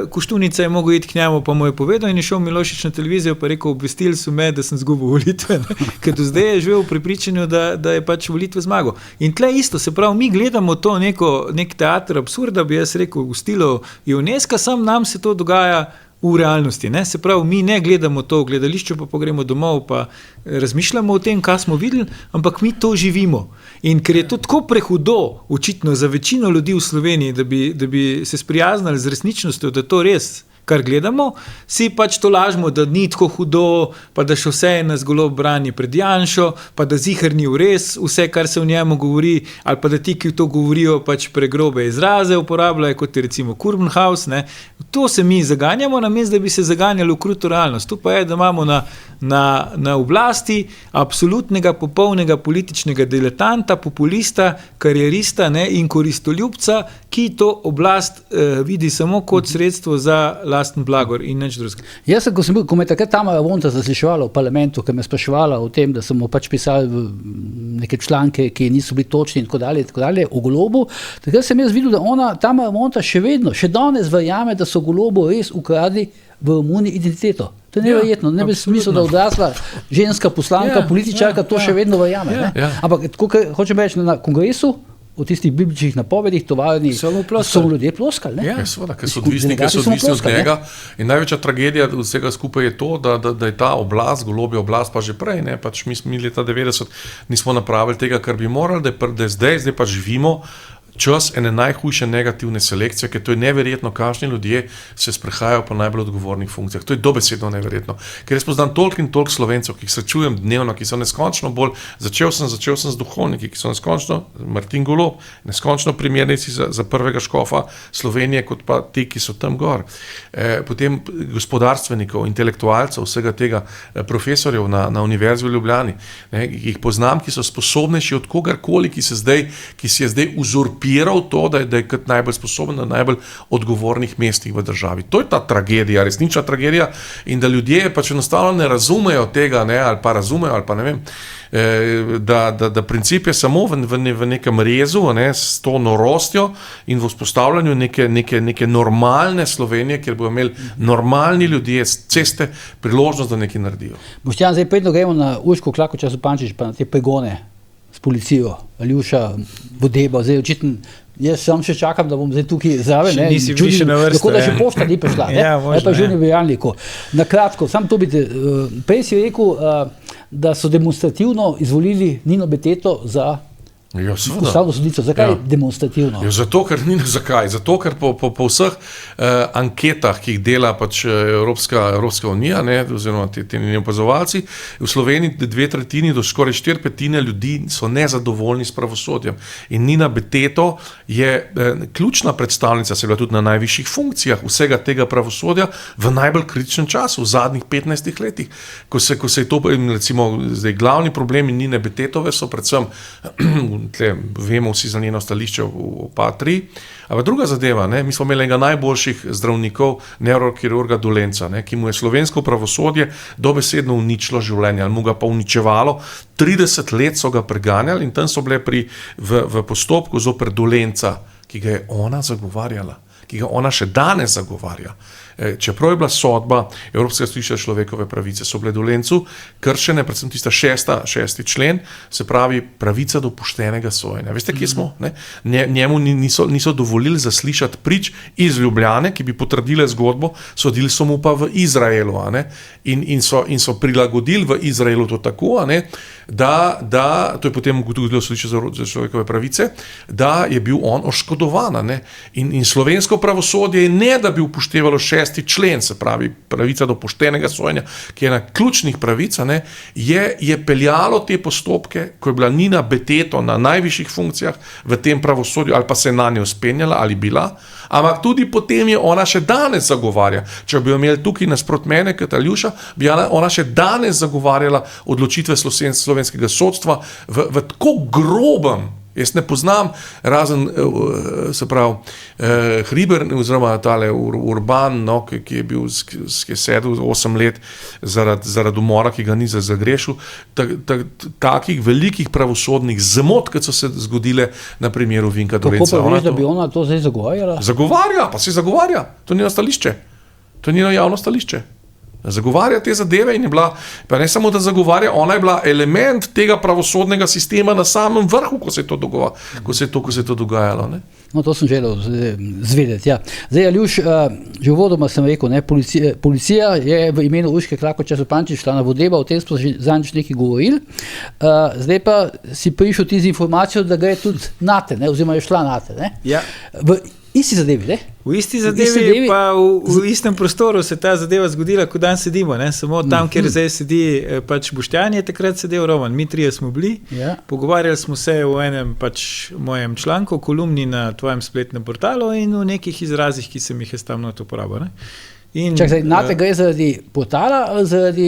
Koštunica je mogel iti k njemu, pa mu je povedal in je šel Milošič na televizijo pa rekel, obvestili so me, da sem zgubil volitve, ker do zdaj je živel v prepričanju, da je pač volitve zmagal. In tle isto, se pravi, mi gledamo to nek teater absurda, bi jaz rekel, v stilu UNESCO, sam nam se to dogaja v realnosti, ne? Se pravi, mi ne gledamo to v gledališču, pa gremo domov, pa razmišljamo o tem, kaj smo videli, ampak mi to živimo. In ker je to tako prehudo, očitno za večino ljudi v Sloveniji, da bi se sprijaznili z resničnostjo, da to res, kar gledamo, si pač to lažemo, da ni tako hudo, pa da še vse nas Golob brani pred Janšo, pa da ziher ni res vse, kar se v njemu govori, ali pa da ti, ki to govorijo, pač pregrobe izraze uporabljajo, kot je recimo Kurbenhaus, ne. To se mi zaganjamo, namesto da bi se zaganjali v kruto realnost. To pa je, da imamo na oblasti absolutnega, popolnega političnega diletanta, populista, karierista, ne, in koristoljubca, ki to oblast vidi samo kot sredstvo za lasten blagor in nič drugega. Jaz sem, ko me takrat Tamara Vonta zasliševala v parlamentu, ki me spraševala o tem, da sem mu pač pisal neke članke, ki niso bili točni in tako dalje, o Golobu, takrat sem jaz videl, da Tamara Vonta še danes verjame, da so Golobu res ukradli v Romuniji identiteto. To je neverjetno, ne bi smisel, da odrasla ženska poslanka, političarka, to še vedno verjame. Ampak, tako hočem reči, na kongresu, v tistih bibličnih napovedih, tovarni, so ljudje ploskali. Ne? Ja, seveda, ker so odvisni od njega. In največja tragedija vsega skupaj je to, da je ta oblast, Golobja oblast, pa že prej, ne, pač mi leta 90 nismo napravili tega, kar bi morali, da je zdaj pa živimo čas ene najhujše negativne selekcije, ker to je neverjetno, kakšni ljudje se sprehajajo po najbolj odgovornih funkcijah. To je dobesedno neverjetno. Ker jaz poznam toliko in toliko Slovencev, ki jih srečujem dnevno, ki so neskončno bolj, začel sem z duhovniki, ki so neskončno, Martin Golob, neskončno primernici za prvega škofa Slovenije, kot pa ti, ki so tam gor. Potem gospodarstvenikov, intelektualcev, vsega tega, profesorjev na Univerzi v Ljubljani, ne, jih poznam, ki so sposobnejši od kogarkoli, ki si je zdaj uzurpiral to, da je kot najbolj sposoben na najbolj odgovornih mestih v državi. To je ta tragedija, resnična tragedija, in da ljudje pač enostavno ne razumejo tega, ne, ali pa razumejo, ali pa ne vem, da princip je samo v nekem rezu, ne, s to norostjo in v vzpostavljanju neke normalne Slovenije, kjer bodo imeli normalni ljudje z ceste priložnost, da nekaj naredijo. Boštjan, zdaj predno gremo na Urško Klakočar Zupančič, pa na te pregone s policijo, Aljuša, Vodeba, zdaj očitno, jaz sam še čakam, da bom zdaj tukaj zraven, ne, nisi više na vrste. Tako da še pošta ni prišla, ne, pa že v Janliku. Na kratko, sam to bi prej si rekel, da so demonstrativno izvolili Nino Beteto za ustavno sodnico. Zakaj demonstrativno? Zato, ker po vseh anketah, ki jih dela pač Evropska unija, ne, oziroma ti opazovalci, v Sloveniji 2/3 do skoraj 4/5 ljudi so nezadovoljni s pravosodjem. In Nina Beteto je ključna predstavnica, se je bila tudi na najvišjih funkcijah vsega tega pravosodja v najbolj kritičnem času, v zadnjih 15 letih. Ko se je to, recimo, zdaj glavni problemi Nine Betetove so predvsem tle, vemo vsi za njeno stališče v Patriji. Ampak druga zadeva, ne, mi smo imeli enega najboljših zdravnikov, neurokirurga Dolenca, ne, ki mu je slovensko pravosodje dobesedno uničilo življenje, ali mu ga pa uničevalo. 30 let so ga preganjali in tam so bile v postopku zoper Dolenca, ki ga je ona zagovarjala, ki ga ona še danes zagovarja. Čeprav je bila sodba Evropskega sodišča za človekove pravice, so bile Dolencu kršene, predvsem tista 6. člen, se pravi pravica do poštenega sojenja. Veste, kje smo? Ne? Njemu niso dovolili zaslišati prič iz Ljubljane, ki bi potrdile zgodbo, sodili so mu pa v Izraelu, a ne? In so prilagodili v Izraelu to tako, a ne? Da to je potem ugotovilo sodišče za človekove pravice, da je bil on oškodovan, a ne? In slovensko pravosodje je ne, da bi upoštevalo 6. člen, se pravi pravica do poštenega sojenja, ki je ena ključnih pravic, ne, je peljalo te postopke, ko je bila Nina Beteto na najvišjih funkcijah v tem pravosodju, ali pa se na njo spenjala, ali bila, ampak tudi potem je ona še danes zagovarja. Če bi jo imeli tukaj nasprot mene, kot Aljuša, bi ona še danes zagovarjala odločitve slovenskega sodstva v tako grobem Jaz ne poznam, razen se pravi Hriber oziroma tale Urban, no, ki je bil, ki je sedel 8 let zaradi umora, ki ga ni zagrešil, takih velikih pravosodnih zamot, kot so se zgodile na primeru Vinka Dolenca. Kako pa veš, da bi ona to zdaj zagovarjala? Zagovarja, pa se zagovarja. To ni na stališče. To ni na javno stališče. Zagovarja te zadeve in je bila, pa ne samo da zagovarja, ona je bila element tega pravosodnega sistema na samem vrhu, ko se je to dogajalo. Ne? No, to sem želel zvedeti, ja. Zdaj, Aljuš, že uvodoma sem rekel, ne, policija je v imenu Urške Klakočar Zupančič šla na Vodeba, o tem smo že zadnjič nekaj govorili. Zdaj pa si prišel ti z informacijo, da ga je tudi nate, ne, oziroma je šla nate, ne? Ja. V isti zadevi, ne? V isti zadevi, pa v istem prostoru se ta zadeva zgodila, ko dan sedimo, ne? Samo tam, kjer zdaj sedi pač Boštjan, je takrat sedel Roman. Mi trije smo bili, pogovarjali smo se o enem pač mojem članku, kolumni na tvojem spletnem portalu in o nekih izrazih, ki sem jih tam not uporabil, ne? Čakaj, nate gre zaradi portala ali zaradi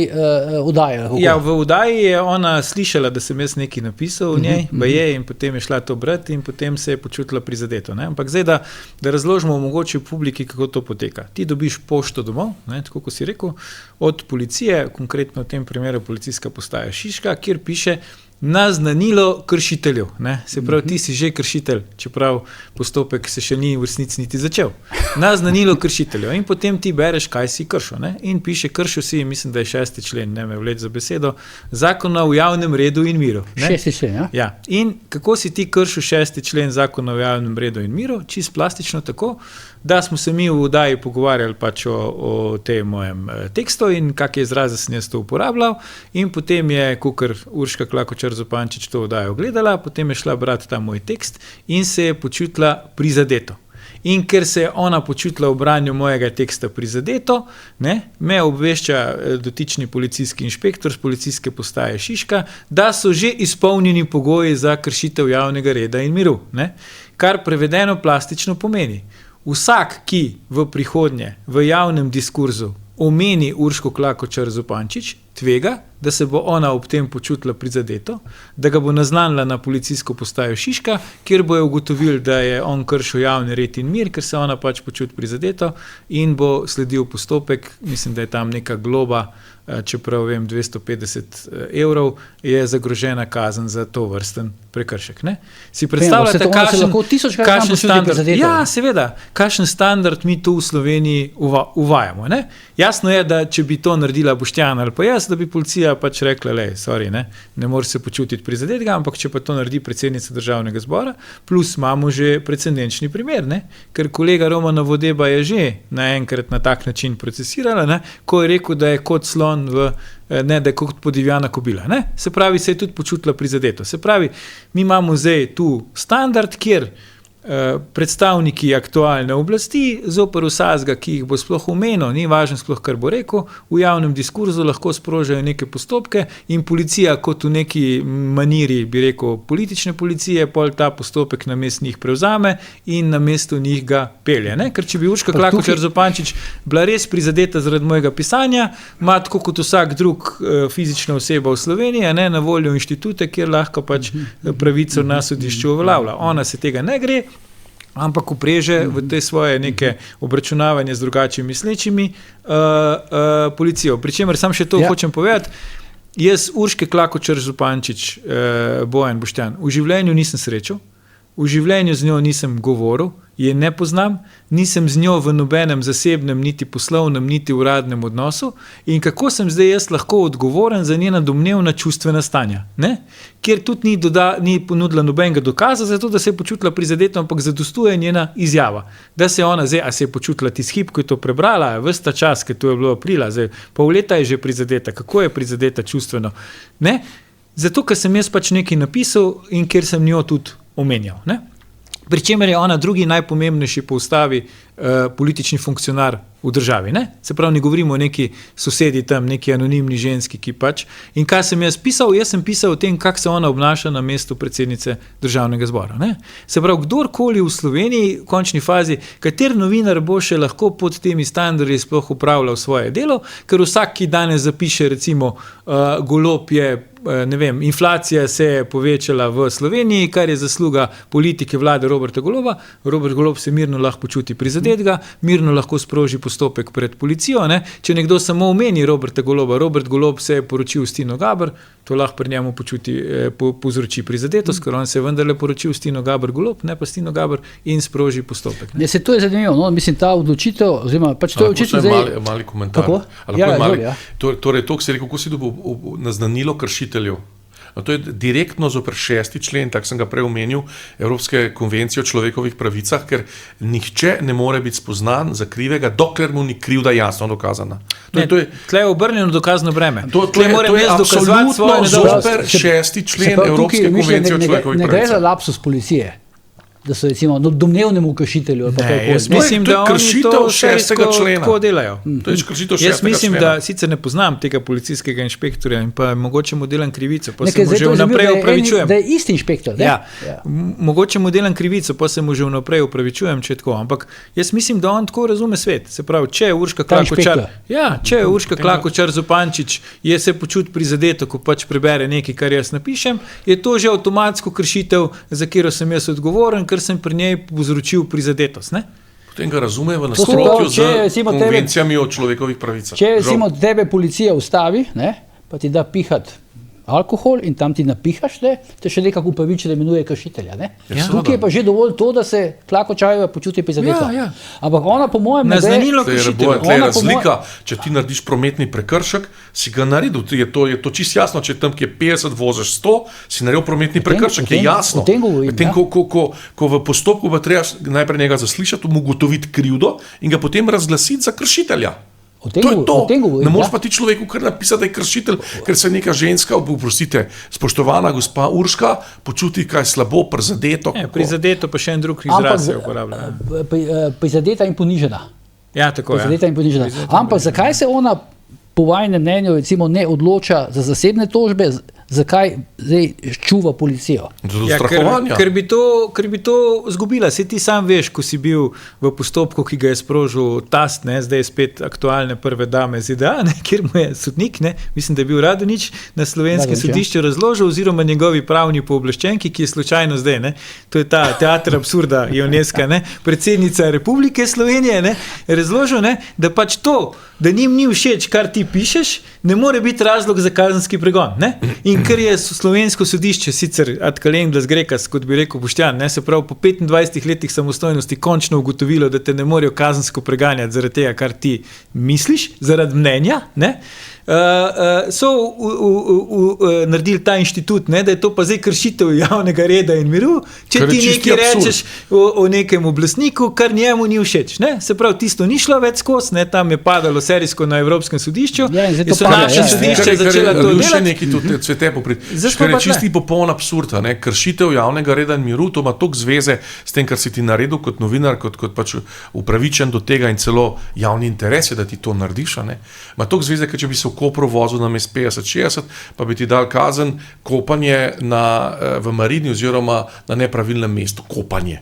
oddaje? Ja, v oddaji je ona slišala, da sem jaz nekaj napisal v njej, in potem je šla to brati in potem se je počutila prizadeto. Ne? Ampak zdaj, da razložimo mogoče publiki, kako to poteka. Ti dobiš pošto domov, ne, tako kot si rekel, od policije, konkretno v tem primeru policijska postaja Šiška, kjer piše naznanilo kršiteljev. Ne? Se pravi, ti si že kršitelj, čeprav postopek se še ni v resnici niti začel. Naznanilo kršiteljev. In potem ti bereš, kaj si kršil. Ne? In piše, kršil si, mislim, da je 6. člen, ne me vleč za besedo, Zakona o javnem redu in miru. Ne? 6. člen, ja? Ja. In kako si ti kršil 6. člen Zakona o javnem redu in miru? Čisto plastično tako, da smo se mi v oddaji pogovarjali pač o tem mojem tekstu in kakšne izraze sem jaz to uporabljal, in potem je, kakor Urška Klakočar Zupančič to oddajo gledala, potem je šla brati ta moj tekst in se je počutila prizadeto. In ker se je ona počutila v branju mojega teksta prizadeto, ne, me obvešča dotični policijski inšpektor z policijske postaje Šiška, da so že izpolnjeni pogoji za kršitev javnega reda in miru. Ne, kar prevedeno plastično pomeni, vsak, ki v prihodnje v javnem diskurzu omeni Urško Klakočar Zupančič, tvega, da se bo ona ob tem počutila prizadeto, da ga bo naznanila na policijsko postajo Šiška, kjer bo je ugotovil, da je on kršil javni red in mir, ker se ona pač počuti prizadeto, in bo sledil postopek, mislim, da je tam neka globa, čeprav vem, 250 evrov, je zagrožena kazen za to vrsten prekršek. Ne? Si predstavljate, kakšen standard, ja, seveda, kakšen standard mi tu v Sloveniji uvajamo. Ne? Jasno je, da če bi to naredila Boštjan ali pa jaz, da bi policija pač rekla, ne moreš se počutiti prizadetega, ampak če pa to naredi predsednica Državnega zbora, plus imamo že precedenčni primer, ne? Ker kolega Romana Vodeba je že naenkrat na tak način procesirala, ne? Ko je rekel, da je kot slon da je kot podivjana kobila. Ne? Se pravi, se je tudi počutila prizadeto. Se pravi, mi imamo zdaj tu standard, kjer predstavniki aktualne oblasti zoper vsakega, ki jih bo sploh omenil, ni važno sploh, kar bo rekel, v javnem diskurzu lahko sprožajo neke postopke in policija kot v neki maniri, bi rekel, politične policije, pol ta postopek namesto njih prevzame in namesto njih ga pelje. Ne? Ker če bi Urška Klakočar Zupančič bila res prizadeta zaradi mojega pisanja, ima tako kot vsak drug fizična oseba v Sloveniji, ne, na voljo inštitute, kjer lahko pač pravico na sodišču uveljavlja. Ona se tega ne gre, ampak upreže v te svoje neke obračunavanje z drugačimi mislečimi policijo. Pričemer, sam še to hočem povedati, jaz Urške Klakočar Zupančič, Bojan Boštjan, v življenju nisem srečal, v življenju z njo nisem govoril, je ne poznam, nisem z njo v nobenem zasebnem, niti poslovnem, niti uradnem odnosu, in kako sem zdaj jaz lahko odgovoren za njena domnevna čustvena stanja, ne? Kjer tudi ni ponudila nobenega dokaza za to, da se je počutila prizadeto, ampak zadostuje njena izjava, da se ona zdaj, a se je počutila tisti hip, ko je to prebrala, ves ta čas, ker to je bilo aprila, zdaj pol leta je že prizadeta, kako je prizadeta čustveno, ne? Zato, ker sem jaz pač nekaj napisal in ker sem njo tudi omenjal, ne? Pričemer je ona drugi najpomembnejši po ustavi politični funkcionar v državi. Ne? Se pravi, ne govorimo o neki sosedi tam, neki anonimni ženski, ki pač. In kaj sem jaz pisal? Jaz sem pisal o tem, kako se ona obnaša na mestu predsednice Državnega zbora. Ne? Se pravi, kdorkoli v Sloveniji, v končni fazi, kater novinar bo še lahko pod temi standardi sploh upravljal svoje delo, ker vsak, ki danes zapiše, recimo, Golob je ne vem, inflacija se je povečala v Sloveniji, kar je zasluga politike vlade Roberta Goloba. Robert Golob se mirno lahko počuti prizadetega, mirno lahko sproži postopek pred policijo. Ne? Če nekdo samo omeni Roberta Goloba, Robert Golob se je poročil s Tino Gaber, to lahko pri njemu povzroči prizadetost, ker on se je vendarle poročil s Tino Gaber Golob, ne pa s Tino Gaber in sproži postopek. Ja, to je zanimivo, no? Mislim, ta odločitev, oziroma pač to je očitno zdaj... Mali komentar. Kako? Torej, to, kako si dobil naznanilo kršiteljev. No, to je direktno zoper 6. člen, tak sem ga prej omenil, Evropske konvencije o človekovih pravicah, ker nihče ne more biti spoznan za krivega, dokler mu ni krivda jasno dokazana. Tle je obrnjeno dokazno breme. To je absolutno zoper 6. člen Evropske konvencije o človekovih pravicah. Ne gre za lapsus policije, da so recimo domnevnemu kršitelju. Jaz mislim, da oni to 6. člena tako delajo. To je kršitev 6. člena. Jaz mislim, da sicer ne poznam tega policijskega inšpektorja in pa mogoče mu delam krivico, pa se mu že vnaprej opravičujem. Da je isti inšpektor. Mogoče mu delam krivico, pa se mu že vnaprej opravičujem, če tako. Ampak jaz mislim, da on tako razume svet. Se pravi, če je Urška Klakočar Zupančič, je se počuti prizadeto, ko pač prebere nekaj, kar jaz napišem, je to že avtomatsko kršitev, za katero sem jaz odgovoren, ker sem pri njej povzročil prizadetost. Ne? Potem ga razume v nasprotju z konvencijami o človekovih pravicah. Če recimo tebe policija ustavi, ne, pa ti da pihati alkohol in tam ti napihaš, te še nekako upravičeno imenuje kršitelja. Tukaj je pa že dovolj to, da se Klakočarjeva počuti prizadeto. Ampak ona po mojem naznanilo kršitelja. Tle je razlika, če ti narediš prometni prekršek, si ga naredil. Je to čisto jasno, če tam, ki je 50, voziš 100, si naredil prometni prekršek, je jasno. O tem govorim. Ko v postopku pa treba najprej njega zaslišati, mu ugotoviti krivdo in ga potem razglasiti za kršitelja. To je to. Ne moreš pa ti človeku kar napisati, da je kršitelj, ker se neka ženska, oprostite, spoštovana gospa Urška, počuti kaj slabo, prizadeto. Prizadeto pa še en drug izraz se uporablja. Prizadeta in ponižena. Ja, tako je. Prizadeta in ponižena. Ampak zakaj se ona po vajnem mnenju recimo ne odloča za zasebne tožbe, zakaj zdaj čuva policijo? Ker bi to zgubila. Saj ti sam veš, ko si bil v postopku, ki ga je sprožil tast, zdaj spet aktualne prve dame ZDA, kjer mu je sodnik, mislim, da je bil Radonič na slovenskem sodišču razložil, oziroma njegovi pravni pooblaščenki, ki je slučajno zdaj, to je ta teater absurda Ioneska, predsednica Republike Slovenije, razložil, da pač to, da njim ni všeč, kar ti pišeš, ne more biti razlog za kazenski pregon. In ker je slovensko sodišče sicer ad calendas graecas, kot bi rekel Boštjan, se pravi po 25 letih samostojnosti končno ugotovilo, da te ne morejo kazensko preganjati zaradi tega, kar ti misliš, zaradi mnenja, so naredili ta inštitut, da je to pa zdaj kršitev javnega reda in miru, če ti nekaj rečeš o nekem oblastniku, kar njemu ni všeč. Se pravi, tisto ni šlo več skozi, tam je padalo serijsko na Evropskem sodišču, in so naše sodišče začela to delati. Ker je čisti popoln absurd, kršitev javnega reda in miru, to ima toliko zveze s tem, kar si ti naredil kot novinar, kot pač upravičen do tega in celo javni interes je, da ti to narediš. Ima toliko zveze, ker če bi se v Kopru vozil na mest 50-60, pa bi ti dal kazen kopanje v marini oziroma na nepravilnem mestu. Kopanje.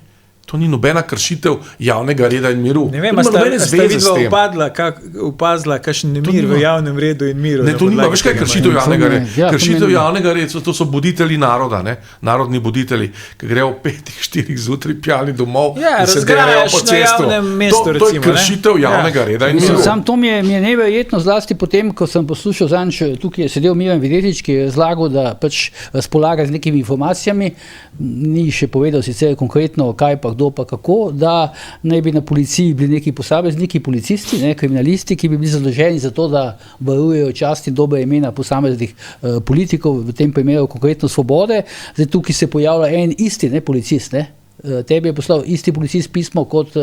To ni nobena kršitev javnega reda in miru. Ne vem, sta vidva upazila kakšen nemir v javnem redu in miru. Ne, to nima, veš kaj je kršitev javnega reda? Kršitev javnega reda, to so buditelji naroda, narodni buditelji, ki grejo v 5-4 zjutraj pijani domov in se derajo po cestu. To je kršitev javnega reda in miru. Sam to mi je neverjetno, zlasti potem, ko sem poslušal zadnjič, tukaj je sedel Miran Videtič, ki je razlagal, da pač razpolaga z nekimi informacijami, ni še povedal sicer konkretno, kaj pa kdo pa kako, da naj bi na policiji bili neki posamezniki, policisti, kriminalisti, ki bi bili zadolženi za to, da varujejo čast in dobre imena posameznih politikov, v tem primeru konkretno Svobode. Zdaj tukaj se pojavlja en isti policist, tebi je poslal isti policist pismo, kot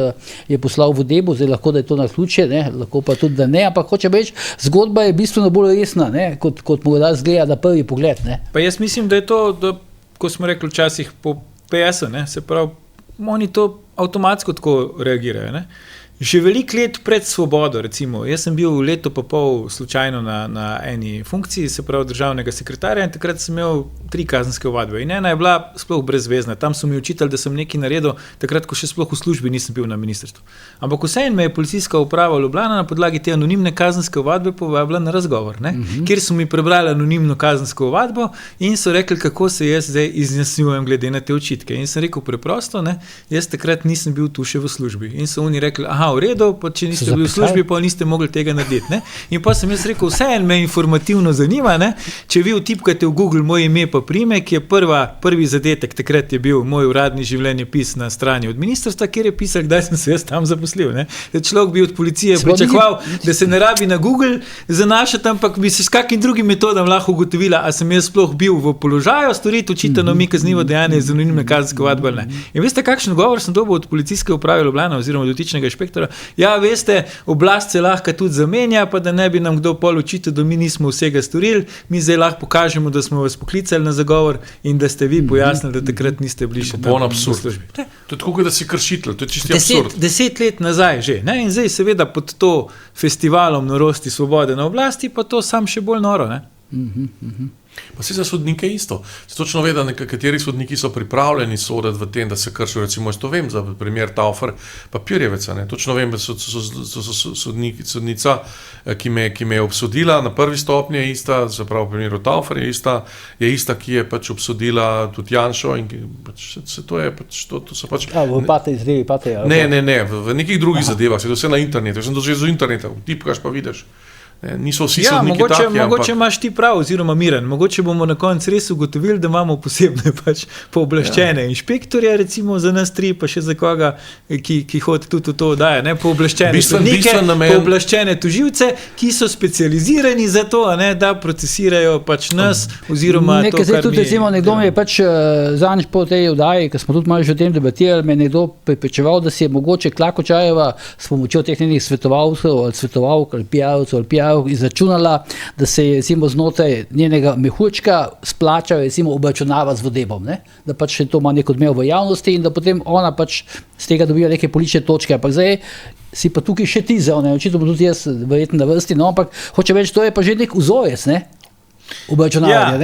je poslal v Debu, zdaj lahko, da je to naključje, lahko pa tudi, da ne, ampak hočem reči, zgodba je bistveno bolj resna, kot morda zgleda na prvi pogled. Pa jaz mislim, da je to, ko smo rekli včasih po PS-u, se pravi, oni to avtomatsko tako reagirajo. Že veliko let pred Svobodo, recimo, jaz sem bil leto pa pol slučajno na eni funkciji, se pravi državnega sekretarja, in takrat sem imel 3 kazenske ovadbe. In ena je bila sploh brezvezna. Tam so mi učitelj, da sem nekaj naredil, takrat, ko še sploh v službi nisem bil na ministrstvu. Ampak vseeno me je policijska uprava Ljubljana na podlagi te anonimne kazenske ovadbe povabila na razgovor, kjer so mi prebrali anonimno kazensko ovadbo in so rekli, kako se jaz zdaj izjasnjujem glede na te očitke. In sem rekel preprosto, jaz takrat nisem bil tu še v službi. In so oni rekli, v redu, pa če niste bili v službi, pa niste mogli tega narediti. In pa sem jaz rekel, vseeno me informativno zanima, če vi vtipkate v Google moje ime pa priimek, je prvi zadetek, takrat je bil moj uradni življenjepis na strani od ministrstva, kjer je pisal, kdaj sem se jaz tam zaposlil. Človek bi od policije pričakoval, da se ne rabi na Google zanašati, ampak bi se s kakim drugim metodom lahko ugotovila, a sem jaz sploh bil v položaju storiti očitano mi kaznivo dejanje z anonimne kazenske ovadbe ali ne. In veste, kakšen govor sem dobil od policijske uprave Ljubljana oziroma dotičnega inšpektorja? Ja, veste, oblast se lahko tudi zamenja, pa da ne bi nam kdo pol očitil, da mi nismo vsega storili, mi zdaj lahko pokažemo, da smo vas poklicali na zagovor in da ste vi pojasnili, da takrat niste bili še tam v službi. To je tako, da si kršitelj, to je čisti absurd. 10 let nazaj že. In zdaj seveda pod to festivalom norosti svobode na oblasti, pa to sam še bolj noro. Pa si za sodnike isto. Se točno ve, da nekateri sodniki so pripravljeni soditi v tem, da se kršijo, recimo jaz to vem za primer Taufer pa Pirjeveca. Točno vem, da so sodnica, ki me je obsodila na prvi stopnji, je ista, se pravi v primeru Taufer je ista, ki je pač obsodila tudi Janšo in pač, to so pač... V Patej izdevi, Patej? Ne, v nekih drugih zadevah, se to vse na internetu, jaz sem to že z interneta, tipkaš pa vidiš. Niso vsi sodniki taki, mogoče imaš ti prav, oziroma Miran, mogoče bomo na koncu res ugotovili, da imamo posebne pač pooblaščene inšpektorje, recimo za nas 3, pa še za koga, ki hodi tudi v to oddaja, pooblaščene sodnike, pooblaščene tožilce, ki so specializirani za to, da procesirajo pač nas, oziroma to, kar tudi, recimo, nekdo mi je pač zadnjič po tej oddaji, ko smo tudi malo že o tem debatirali, me je nekdo prepričeval, da si je mogoče Klakočajeva s pomočjo teh nekih svetovalcev ali svetovalk ali PR-ovcev ali izračunala, da se je recimo znotraj njenega mehurčka splača recimo obračunava z vodebom, da pač to ima nek odmev v javnosti in da potem ona pač z tega dobiva neke politične točke, ampak zdaj si pa tukaj še ti za očitno bo tudi jaz verjetno na vrsti, ampak hoče reči, to je pa že nek vzorec,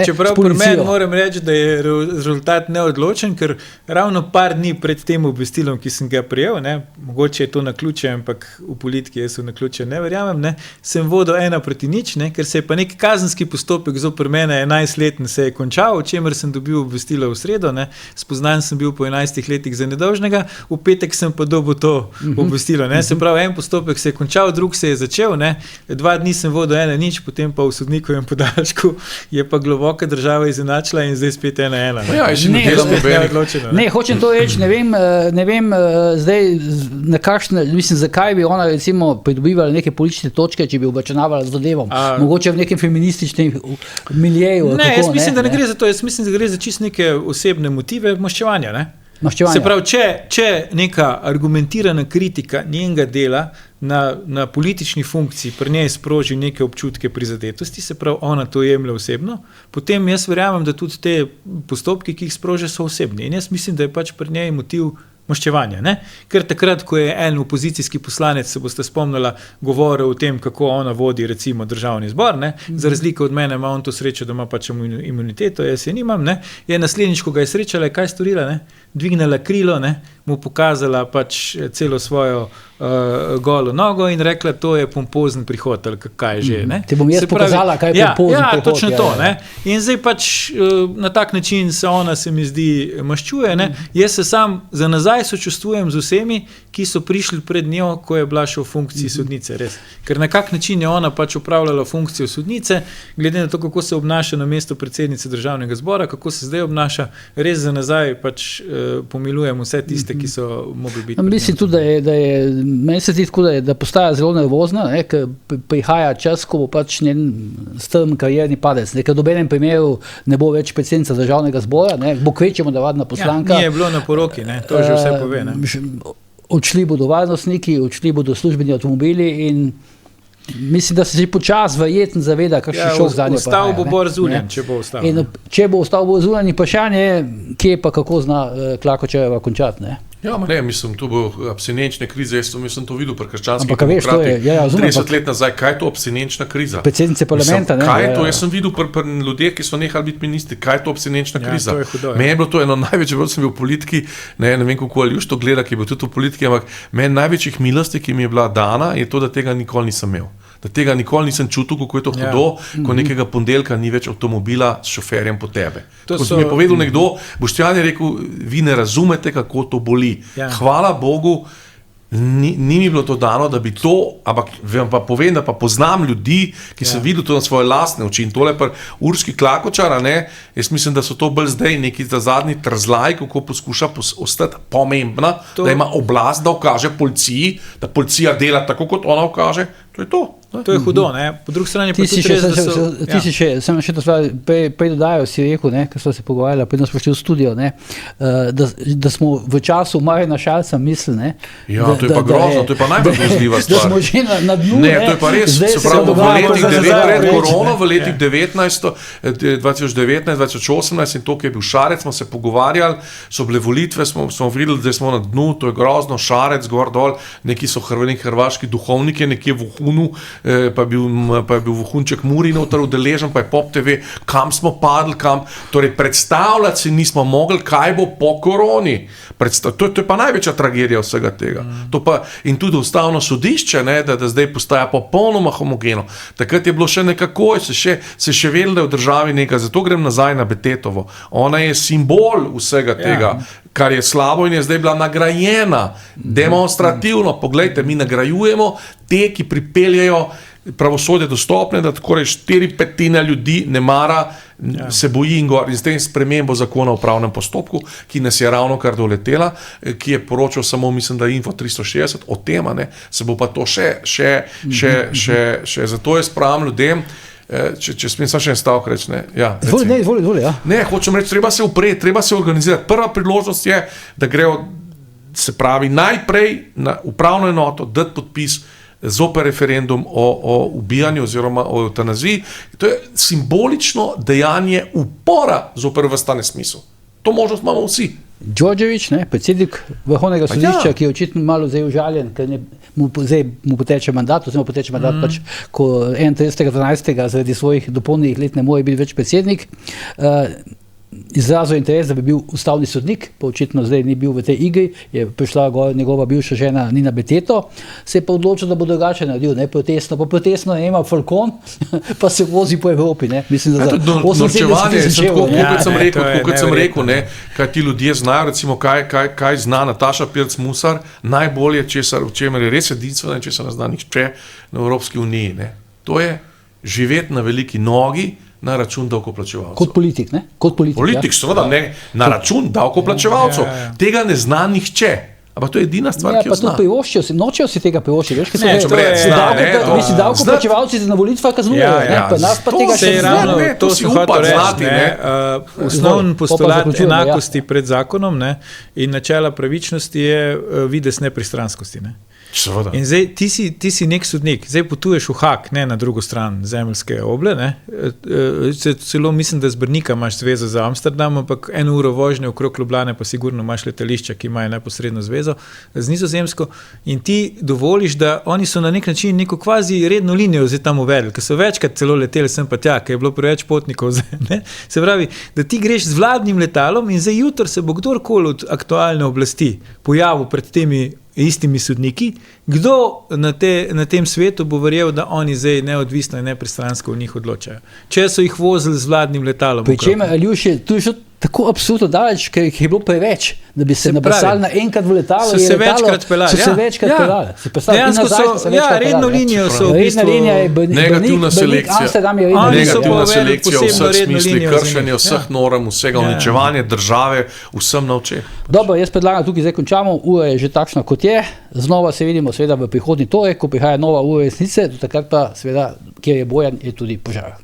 čeprav pri meni moram reči, da je rezultat neodločen, ker ravno par dni pred tem obvestilom, ki sem ga prijel, mogoče je to naključje, ampak v politiki jaz v naključje ne verjamem, sem vodil 1-0, ker se je pa nek kazenski postopek zoper mene 11-letni se je končal, o čemer sem dobil obvestilo v sredo, spoznan sem bil po 11 letih za nedolžnega, v petek sem pa dobil to obvestilo, se pravi, en postopek se je končal, drug se je začel, 2 dni sem vodil 1-0, potem pa v sodnikovem podaljšku je pa globoka država izenačila in zdaj spet 1-1. Ne, hočem to reči, ne vem zdaj na kakšne, mislim, zakaj bi ona recimo pridobivala neke politične točke, če bi obračunavala z zadevom. Mogoče v nekem feminističnem miljeju. Ne, jaz mislim, da ne gre za to, jaz mislim, da gre za čisto neke osebne motive maščevanja, Se pravi, če neka argumentirana kritika njenega dela na politični funkciji pri njej sproži neke občutke prizadetosti, se pravi, ona to jemlje osebno, potem jaz verjamem, da tudi te postopki, ki jih sprože, so osebni. In jaz mislim, da je pač pri njej motiv maščevanja, ker takrat, ko je en opozicijski poslanec, se boste spomnila, govoril o tem, kako ona vodi recimo državni zbor, za razliko od mene ima on to srečo, da ima pač imuniteto, jaz je nimam, je naslednjič, ko ga je srečala, kaj storila, dvignila krilo, mu pokazala pač celo svojo golo nogo in rekla, to je pompozen prihod, ali kaj že. Ti bom jaz pokazala, kaj je pompozen prihod. Ja, točno to. In zdaj pač na tak način se mi zdi maščuje. Jaz se sam za nazaj sočustvujem z vsemi, ki so prišli pred njo, ko je bila še v funkciji sodnice. Res. Ker na kak način je ona pač upravljala funkcijo sodnice, glede na to, kako se obnaša na mesto predsednice državnega zbora, kako se zdaj obnaša, res za nazaj pač pomilujem vse tiste, ki so mogli biti. Mislim tudi, meni se zdi tako, da postaja zelo nervozna, ker prihaja čas, ko bo pač njen strm karierni padec. Ker v nobenem primeru ne bo več predsednica državnega zbora, bo kvečjemu navadna poslanka. Ni je bilo na poroki, to že vse pove. Odšli bodo varnostniki, odšli bodo službeni avtomobili in mislim, da se že počas verjetno zaveda, kakšen šok za njo prihaja. Ostal bo Bor Zuljan, če bo ostal. In če bo ostal Bor Zuljan, vprašanje je, kje pa kako zna Klakočajeva končati. Ja, ne, mislim, to bo abstinenčna kriza, jaz sem to videl pri krščanskih Ampak, veš, to je, demokratih 30 let nazaj, kaj je to abstinenčna kriza? Predsednice parlamenta, ne? Kaj je to? Jaz sem videl pri ljudeh, ki so nehali biti ministri, kaj je to abstinenčna kriza. To je hudo, meni je bilo to eno največje, sem bil v politiki, ne vem, kako Aljuš to gleda, ki je bil tudi v politiki, ampak meni največjih milosti, ki mi je bila dana, je to, da tega nikoli nisem imel. Da tega nikoli nisem čutil, kako je to hudo, ko nekega ponedeljka ni več avtomobila s šoferjem po tebe. Ko mi je povedal nekdo, Boštjan je rekel, vi ne razumete, kako to boli. Ja. Hvala Bogu, ni mi bilo to dano, da bi to, ampak vam pa povem, da pa poznam ljudi, ki sem videl to na svoje lastne oči in tole pa Urški Klakočar, ne, jaz mislim, da so to bolj zdaj neki za zadnji trzlaj, kako poskuša ostati pomembna, da ima oblast, da ukaže policiji, da policija dela tako, kot ona ukaže, to je to. To je hudo, ne? Po drugi strani pa tudi res, da so... Ti si sem še to stvar, prej dodajal si rekel, ne, ker smo se pogovarjali, prej smo šli v studio, ne, da smo v času Marjana Šarca mislili, ne. Ja, to je pa grozno, to je pa najbolj grozljiva stvar. Da smo že na dnu, ne. To je pa res, se pravi, v letih pred korono, v letih 2019, 2018 in to, ki je bil Šarec, smo se pogovarjali, so bile volitve, smo videli, da smo na dnu, to je grozno, Šarec, gor dol, neki so hrvaški duhovniki, nekje v Hunu, pa je bil vohunček Muri noter udeležen, pa je Pop TV, kam smo padli, torej predstavljati si nismo mogli, kaj bo po koroni. To je pa največja tragedija vsega tega. In tudi ustavno sodišče, ne, da zdaj postaja popolnoma homogeno. Takrat je bilo še nekako, se še vedelo, da je v državi nekaj, zato grem nazaj na Betetovo. Ona je simbol vsega tega, kar je slabo in je zdaj bila nagrajena demonstrativno. Poglejte, mi nagrajujemo te, ki pripeljajo pravosodje dostopne, da tako 4/5 ljudi ne mara, se boji in s tem spremembo zakona o pravnem postopku, ki nas je ravno kar doletela, ki je poročal samo, mislim, da Info 360 o tem, ne, se bo pa to še zato jaz pravim ljudem, če smem samo še en stavek reči, ne. Ja, Izvoli, ja. Ne, hočem reči, treba se upreti, treba se organizirati. Prva priložnost je, da grejo, se pravi, najprej na upravno enoto dati podpis zoper referendum o ubijanju oziroma o eutanaziji. To je simbolično dejanje upora zoper ves ta nesmisel. To možnost imamo vsi. Đorđević, predsednik Vrhovnega sodišča, ki je očitno malo zdaj užaljen, ker mu poteče mandat, oziroma poteče mandat pač, ko 31.12. zaradi svojih dopolnjenih let ne more biti več predsednik, izrazil interes, da bi bil ustavni sodnik, pa očitno zdaj ni bil v tej igri, je prišla njegova bivša žena Nina Beteto, se je pa odločil, da bo drugače naredil, ne, protestno ne ima Falcon, pa se vozi po Evropi, ne, mislim, da za 78 kot sem rekel, ne, kaj ti ljudje znajo, recimo, kaj zna Nataša Pirc-Musar, najbolje, v čemer je res edinstveno in česar ne zna nihče na Evropski uniji, ne, to je živeti na veliki nogi, na račun davkoplačevalcev. Kot politik, ne? Politik, seveda, ne, na račun davkoplačevalcev. Tega ne zna nihče. Ampak to je edina stvar, ki jo zna. Nočejo si tega privoščijo, veš, ne, mislim, davkoplačevalci se na volitvah kaznujejo, pa nas pa tega še ne. To si upa znati, osnovni postulat enakosti pred zakonom, ne, in načela pravičnosti je videz nepristranskosti, ne. In zdaj, ti si nek sodnik, zdaj potuješ v Haag, ne na drugo stran zemeljske oble, ne, celo mislim, da z Brnika imaš zvezo za Amsterdam, ampak 1 uro vožnje okrog Ljubljane pa sigurno imaš letališča, ki imajo neposredno zvezo z Nizozemsko in ti dovoliš, da oni so na nek način neko kvazi redno linijo zdaj tam uvedli, ker so večkrat celo leteli sem pa tja, ker je bilo preveč potnikov, ne, se pravi, da ti greš z vladnim letalom in zdaj jutri se bo kdorkoli od aktualne oblasti pojavil pred temi istimi sodniki, kdo na tem svetu bo verjel, da oni zdaj neodvisno in nepristransko v njih odločajo. Če so jih vozili z vladnim letalom. Pri čemer, Aljuš, tu je šlo tako absolutno daleč, ker jih je bilo preveč, da bi se nabasali na enkrat v letalo. So se večkrat pelali. Dejansko so, redno linijo so v bistvu. Redna linija je negativna selekcija. Negativna selekcija v vseh smislih, kršenje vseh norm, vsega uničevanje države, vsem na očeh. Dobro, jaz predlagam, tukaj zdaj končamo, ura je že takšna, kot je. Znova se vidimo seveda v prihodnji torek, ko prihaja nova ura resnice, do takrat pa seveda, kjer je Bojan, je tudi požar.